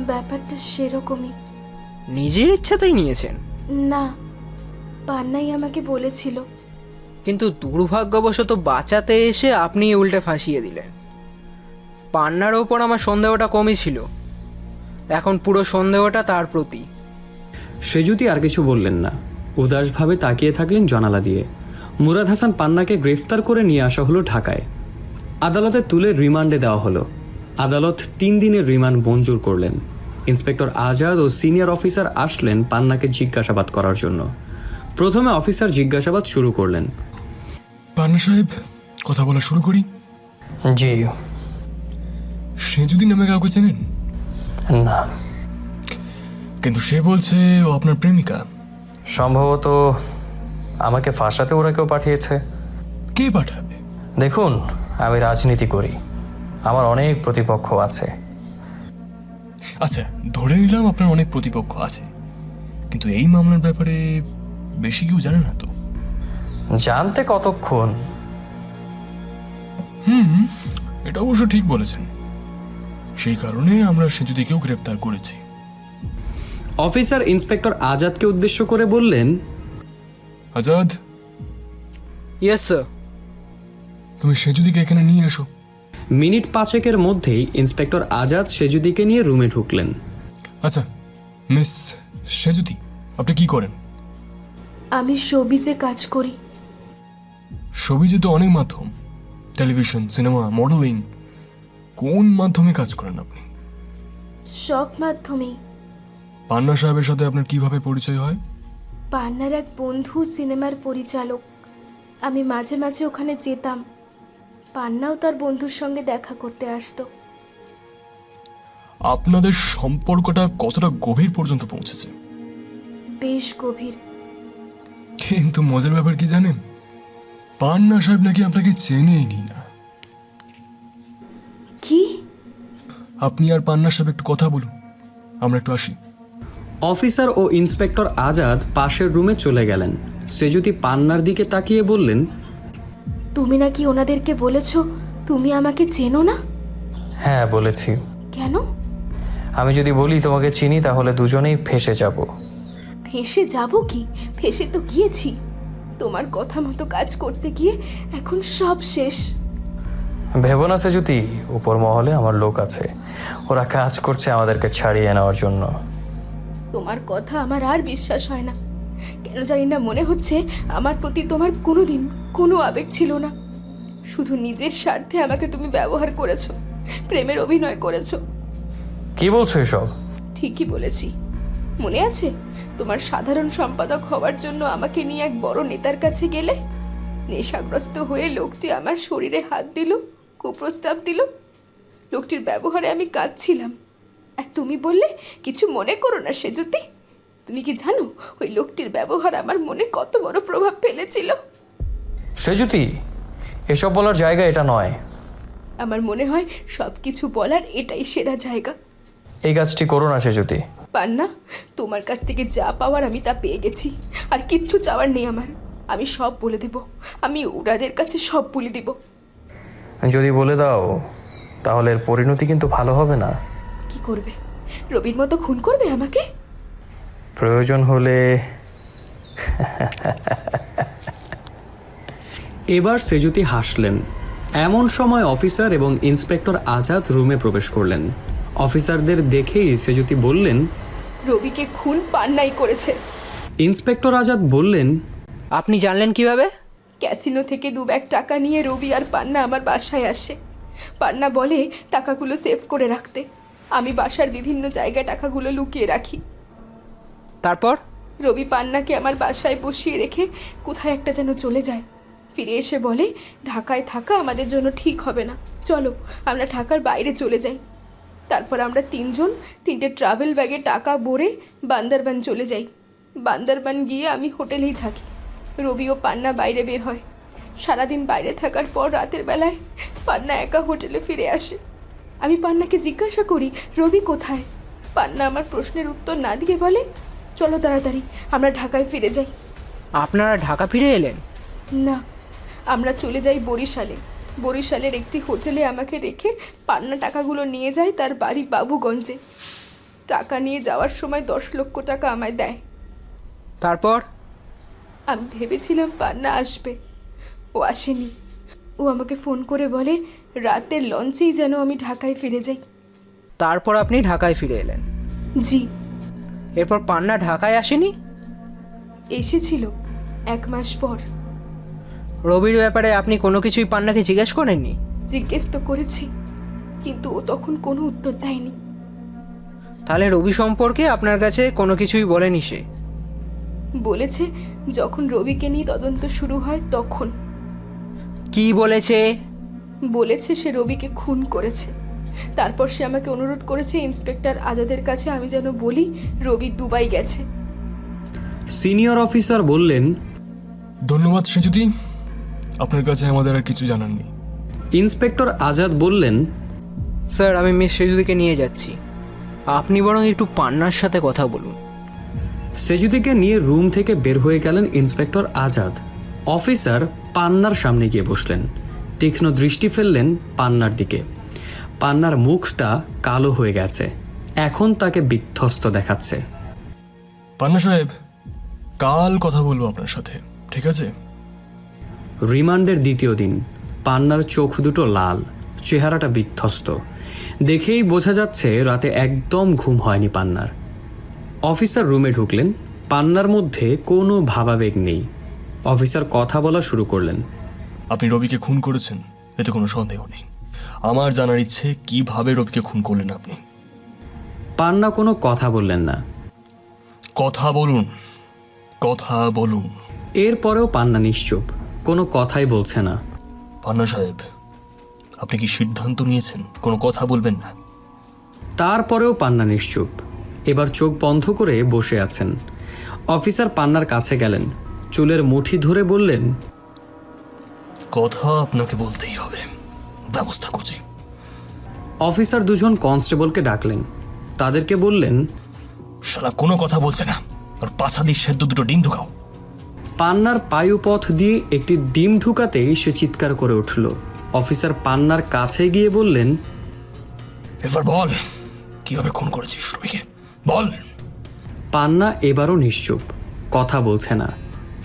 ব্যাপারটা সেরকমই।
নিজের ইচ্ছাতেই নিয়েছেন?
না, পান্নাই আমাকে বলেছিল।
কিন্তু দুর্ভাগ্যবশত বাঁচাতে এসে আপনি উল্টে ফাঁসিয়ে দিলেন। পান্নার ওপর আমার সন্দেহটা কমই ছিল, এখন পুরো সন্দেহটা তার প্রতি।
সেজুতি আর কিছু বললেন না, উদাসভাবে তাকিয়ে থাকলেন জানালা দিয়ে। মুরাদ হাসান পান্নাকে গ্রেফতার করে নিয়ে আসা হলো ঢাকায়। আদালতে তুলে রিমান্ডে দেওয়া হলো। আদালত 3 দিনের রিমান্ড মঞ্জুর করলেন। ইন্সপেক্টর আজাদ ও সিনিয়র অফিসার আসলেন পান্নাকে জিজ্ঞাসাবাদ করার জন্য। প্রথমে অফিসার জিজ্ঞাসাবাদ শুরু করলেন।
পান্না সাহেব, কথা বলা শুরু করি।
জি।
সেজুতি নামে কাউকে চেনেন?
না।
কিন্তু সে বলছে ও আপনার প্রেমিকা।
সম্ভবত আমাকে ফাঁসাতে ওরা কেউ পাঠিয়েছে।
কে পাঠাবে?
দেখুন, আমি রাজনীতি করি, আমার অনেক প্রতিপক্ষ আছে।
আচ্ছা, ধরে নিলাম আপনার অনেক প্রতিপক্ষ আছে, কিন্তু এই মামলার ব্যাপারে বেশি কেউ জানে না তো।
জানতে কতক্ষণ?
এটা অবশ্য ঠিক বলেছেন। সেই কারণে আমরা সেজুতিকেও গ্রেফতার করেছি।
অফিসার ইন্সপেক্টর আজাদকে উদ্দেশ্য করে বললেন,
আজাদ,
ইয়েস স্যার।
তুমি সেজুতিকে এখানে নিয়ে এসো।
মিনিট 5 মধ্যেই ইন্সপেক্টর আজাদ সেজুতিকে নিয়ে রুমে ঢুকলেন।
আচ্ছা মিস সেজুতি, আপনি কি করেন?
আমি শোবিজে কাজ করি।
শোবিজে তো অনেক মাধ্যম, টেলিভিশন, সিনেমা, মডেলিং। কোন মাধ্যমে কাজ করেন আপনি?
সব মাধ্যমেই।
পান্না সাহেবের সাথে আপনার কিভাবে পরিচয় হয়?
পান্নার এক বন্ধু সিনেমার পরিচালক, আমি মাঝে মাঝে ওখানে যেতাম। পান্নাও তার বন্ধুর সঙ্গে দেখা করতে আসতো।
আপনাদের সম্পর্কটা কতটা গভীর পর্যন্ত পৌঁছেছে?
বেশ গভীর।
কিন্তু মজার ব্যাপার কি জানেন, পান্না সাহেব নাকি আপনাকে চেনেইনি না।
কি?
আপনি আর পান্না সাহেব একটু কথা বলুন, আমরা একটু আসি।
অফিসার ও ইন্সপেক্টর আজাদ পাশের রুমে চলে গেলেন। সেজুতি পান্নার দিকে তাকিয়ে বললেন,
তুমি নাকি ওনাদেরকে বলেছো তুমি আমাকে চেনো না?
হ্যাঁ বলেছি।
কেন?
আমি যদি বলি তোমাকে চিনি তাহলে দুজনেই ফেঁসে যাব।
ফেঁসে যাব কি? ফেঁসে তো গিয়েছি। তোমার কথা মতো কাজ করতে গিয়ে এখন সব শেষ।
ভেবো না সেজুতি, উপর মহলে আমার লোক আছে, ওরা কাজ করছে আমাদেরকে ছাড়িয়ে নেওয়ার জন্য।
তোমার কথা আমার আর বিশ্বাস হয় না। কেন জানি না মনে হচ্ছে আমার প্রতি তোমার কোনোদিন কোনো আবেগ ছিল না। শুধু নিজের স্বার্থে আমাকে তুমি ব্যবহার করেছো, প্রেমের অভিনয় করেছো।
কি বলছো এসব?
ঠিকই বলেছি। মনে আছে তোমার সাধারণ সম্পাদক হওয়ার জন্য আমাকে নিয়ে এক বড় নেতার কাছে গেলে? নেশাগ্রস্ত হয়ে লোকটি আমার শরীরে হাত দিল, কুপ্রস্তাব দিল। লোকটির ব্যবহারে আমি কাঁদছিলাম, আর তুমি বললে কিছু মনে করো না সেজুতি। তুমি কি জানো ওই লোকটির ব্যবহার আমার মনে কত বড় প্রভাব ফেলেছিল?
সেজুতি, এসব বলার জায়গা এটা নয়।
আমার মনে হয় সব কিছু বলার এটাই সেরা জায়গা।
এই কাজটি করো না সেজুতি।
পান্না, তোমার কাছ থেকে যা পাওয়ার আমি তা পেয়ে গেছি, আর কিচ্ছু চাওয়ার নেই আমার। আমি সব বলে দেব, আমি ওরাদের কাছে সব বলে দেব।
যদি বলে দাও তাহলে এর পরিণতি কিন্তু ভালো হবে না।
কি করবে? রবির মতো খুন করবে আমাকে?
প্রয়োজন হলে।
এবার সেজুতি হাসলেন। এমন সময় অফিসার এবং ইন্সপেক্টর আজাদ রুমে প্রবেশ করলেন। অফিসারদের দেখেই সেজুতি বললেন,
রবিকে খুন পান্নাই করেছে।
ইন্সপেক্টর আজাদ বললেন,
আপনি জানলেন কিভাবে?
ক্যাসিনো থেকে 2 ব্যাগ টাকা নিয়ে রবি আর পান্না আমার বাসায় আসে। পান্না বলে টাকাগুলো সেভ করে রাখতে। আমি বাসার বিভিন্ন জায়গায় টাকাগুলো লুকিয়ে রাখি।
তারপর?
রবি পান্নাকে আমার বাসায় বসিয়ে রেখে কোথায় একটা যেন চলে যায়। ফিরে এসে বলে ঢাকায় থাকা আমাদের জন্য ঠিক হবে না, চলো আমরা ঢাকার বাইরে চলে যাই। তারপর আমরা 3 জন 3টে ট্রাভেল ব্যাগে টাকা ভরে বান্দরবান চলে যাই। বান্দরবান গিয়ে আমি হোটেলেই থাকি। রবি ও পান্না বাইরে বের হয়। সারাদিন বাইরে থাকার পর রাতের বেলায় পান্না একা হোটেলে ফিরে আসে। আমি পান্নাকে জিজ্ঞাসা করি রবি কোথায়। পান্না আমার প্রশ্নের উত্তর না দিয়ে বলে, চলো তাড়াতাড়ি আমরা ঢাকায় ফিরে যাই।
আপনারা ঢাকা ফিরে এলেন?
না, আমরা চলে যাই বরিশালে। বরিশালের একটি হোটেলে আমাকে রেখে পান্না টাকাগুলো নিয়ে যায় তার বাড়ি বাবুগঞ্জে। টাকা নিয়ে যাওয়ার সময় 10 লক্ষ টাকা আমায় দেয়।
তারপর?
আমি ভেবেছিলাম পান্না আসবে, ও আসেনি। ও আমাকে ফোন করে বলে রাতের লঞ্চেই যেন আমি ঢাকায় ফিরে যাই।
তারপর আপনি ঢাকায় ফিরে এলেন?
জি।
এরপর পান্না ঢাকায় আসেনি?
এসেছিল 1 মাস পর।
রবির ব্যাপারে আপনি কোনো কিছুই পান্নাকে জিজ্ঞেস করেননি?
জিজ্ঞেস তো করেছি, কিন্তু ও তখন কোনো উত্তর দেয়নি।
তাহলে রবি সম্পর্কে আপনার কাছে কোনো কিছুই বলেনি সে?
বলেছে যখন রবিকে নিয়ে তদন্ত শুরু হয় তখন।
কি বলেছে?
বলেছে সে রবিকে খুন করেছে। তারপর সে আমাকে অনুরোধ করেছে ইন্সপেক্টর আজাদের কাছে আমি যেন বলি রবি দুবাই গেছে।
সিনিয়র অফিসার বললেন,
ধন্যবাদ সেজুতি, আপনার কাছে আমাদের আর কিছু জানার নেই।
ইন্সপেক্টর আজাদ বললেন,
স্যার আমি মিস সেজুদিকে নিয়ে যাচ্ছি, আপনি বরং একটু পান্নার সাথে কথা বলুন।
সেজুদিকে নিয়ে রুম থেকে বের হয়ে গেলেন ইন্সপেক্টর আজাদ। অফিসার পান্নার সামনে গিয়ে বসলেন। তীক্ষ্ণ দৃষ্টি ফেললেন পান্নার দিকে। পান্নার মুখটা কালো হয়ে গেছে, এখন তাকে বিধ্বস্ত দেখাচ্ছে।
পান্না সাহেব, কাল কথা বলবো আপনার সাথে, ঠিক আছে?
রিমান্ডের দ্বিতীয় দিন। পান্নার চোখ দুটো লাল, চেহারাটা বিধ্বস্ত। দেখেই বোঝা যাচ্ছে রাতে একদম ঘুম হয়নি পান্নার। অফিসার রুমে ঢুকলেন। পান্নার মধ্যে কোনো ভাবাবেগ নেই। অফিসার কথা বলা শুরু করলেন।
আপনি রবিকে খুন করেছেন, এতে কোনো সন্দেহ নেই। আমার জানার ইচ্ছে কিভাবে রবিকে খুন করলেন আপনি।
পান্না কোনো কথা বললেন না।
কথা বলুন, কথা বলুন।
এরপরেও পান্না নিশ্চুপ, কোনো কথাই বলছে না।
পান্না সাহেব, আপনি কি সিদ্ধান্ত নিয়েছেন কোনো কথা বলবেন না?
তারপরেও পান্না নিশ্চুপ, এবার চোখ বন্ধ করে বসে আছেন। অফিসার পান্নার কাছে গেলেন, চুলের মুঠি ধরে বললেন,
কথা আপনাকে বলতেই হবে, ব্যবস্থা করছি।
অফিসার দুজন কনস্টেবলকে ডাকলেন, তাদেরকে বললেন,
শালা কোনো কথা বলছে না, আর পাছা দিয়ে সেদ্ধ 2টো ডিম ঢুকাও।
পান্নার পায়ুপথ দিয়ে একটি ডিম ঢুকাতেই সে চিৎকার করে উঠল। অফিসার পান্নার কাছে গিয়ে বললেন,
এবার বল কিভাবে খুন করেছিস রবিকে, বল।
পান্না এবারও নিশ্চুপ, কথা বলছে না,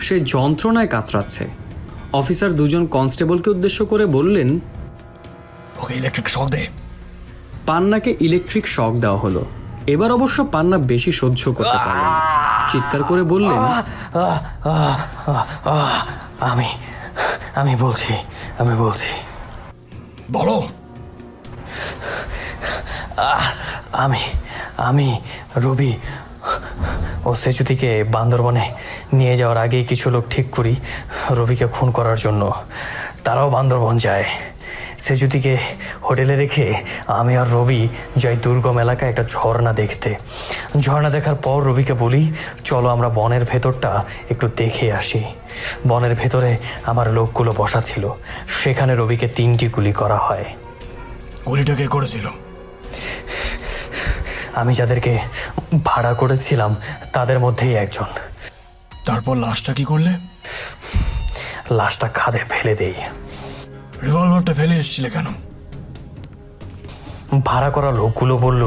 সে যন্ত্রণায় কাতরাচ্ছে। অফিসার দুজন কনস্টেবলকে উদ্দেশ্য করে বললেন,
ওকে ইলেকট্রিক শক দে।
পান্নাকে ইলেকট্রিক শক দেওয়া হলো। এবার অবশ্য পান্না বেশি সহ্য করতে পারলেন না। চিৎকার করে বললেন,
আমি আমি বলছি আমি বলছি
বলো।
আমি আমি রবি ও সেচুতিকে বান্দরবনে নিয়ে যাওয়ার আগেই কিছু লোক ঠিক করি রবিকে খুন করার জন্য। তারাও বান্দরবন যায়। সেচুতিকে হোটেলে রেখে আমি আর রবি যাই দুর্গম এলাকায় একটা ঝর্ণা দেখতে। ঝর্ণা দেখার পর রবিকে বলি, চলো আমরা বনের ভেতরটা একটু দেখে আসি। বনের ভেতরে আমার লোকগুলো বসা ছিল, সেখানে রবিকে 3টি গুলি করা হয়।
গুলিটা কে করেছিল?
আমি যাদেরকে ভাড়া করেছিলাম তাদের মধ্যেই একজন।
তারপর লাশটা কি করলে?
লাশটা খাদে ফেলে দেই।
রিভলভারটা ফেলে এসেছিলে কেন?
ভাড়া করা লোকগুলো বলল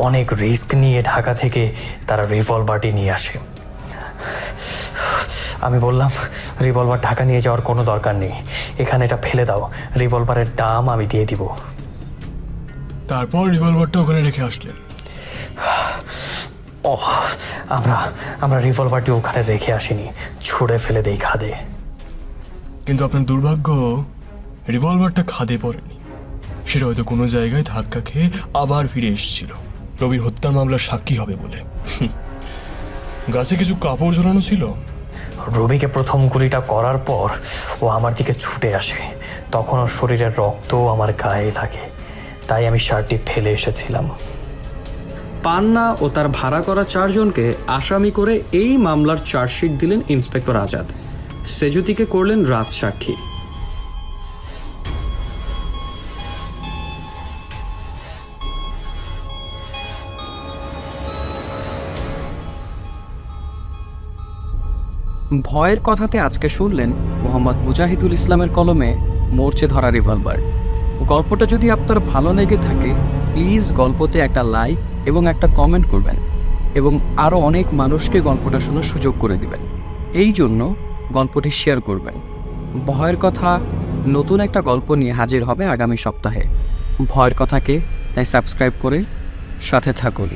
অনেক রিস্ক নিয়ে ঢাকা থেকে তারা রিভলভারটি নিয়ে আসে। আমি বললাম, রিভলভার ঢাকা নিয়ে যাওয়ার কোনো দরকার নেই, এখানে এটা ফেলে দাও, রিভলভারের দাম আমি দিয়ে দিব।
তারপর রিভলভারটা ওখানে রেখে আসলেন?
ও আমরা রিভলভারটি ওখানে রেখে আসিনি, ছুঁড়ে ফেলে দেই খাদে।
কিন্তু আপনার দুর্ভাগ্য, রিভলভারটা খাদে পড়েনি, সেটা হয়তো কোনো জায়গায় ধাক্কা খেয়ে আবার ফিরে এসেছিল রবির হত্যার মামলার সাক্ষী হবে বলে। গাছে কিছু কাপড় ঝোলানো ছিল।
রবিকে প্রথম গুলিটা করার পর ও আমার দিকে ছুটে আসে, তখন ওর শরীরের রক্তও আমার গায়ে লাগে, তাই আমি শার্টটি ফেলে এসেছিলাম।
পান্না ও তার ভাড়া করা 4 জনকে আসামি করে এই মামলার চার্জশিট দিলেন ইন্সপেক্টর আজাদ। সেজুতিকে করলেন রাজসাক্ষী।
ভয়ের কথাতে আজকে শুনলেন মোহাম্মদ মুজাহিদুল ইসলামের কলমে মরচে ধরা রিভলভার। গল্পটা যদি আপনার ভালো লেগে থাকে, প্লিজ গল্পতে একটা লাইক এবং একটা কমেন্ট করবেন এবং আরও অনেক মানুষকে গল্পটা শোনার সুযোগ করে দিবেন। এই জন্য গল্পটি শেয়ার করবেন। ভয়ের কথা নতুন একটা গল্প নিয়ে হাজির হবে আগামী সপ্তাহে। ভয়ের কথাকে তাই সাবস্ক্রাইব করে সাথে থাকুন।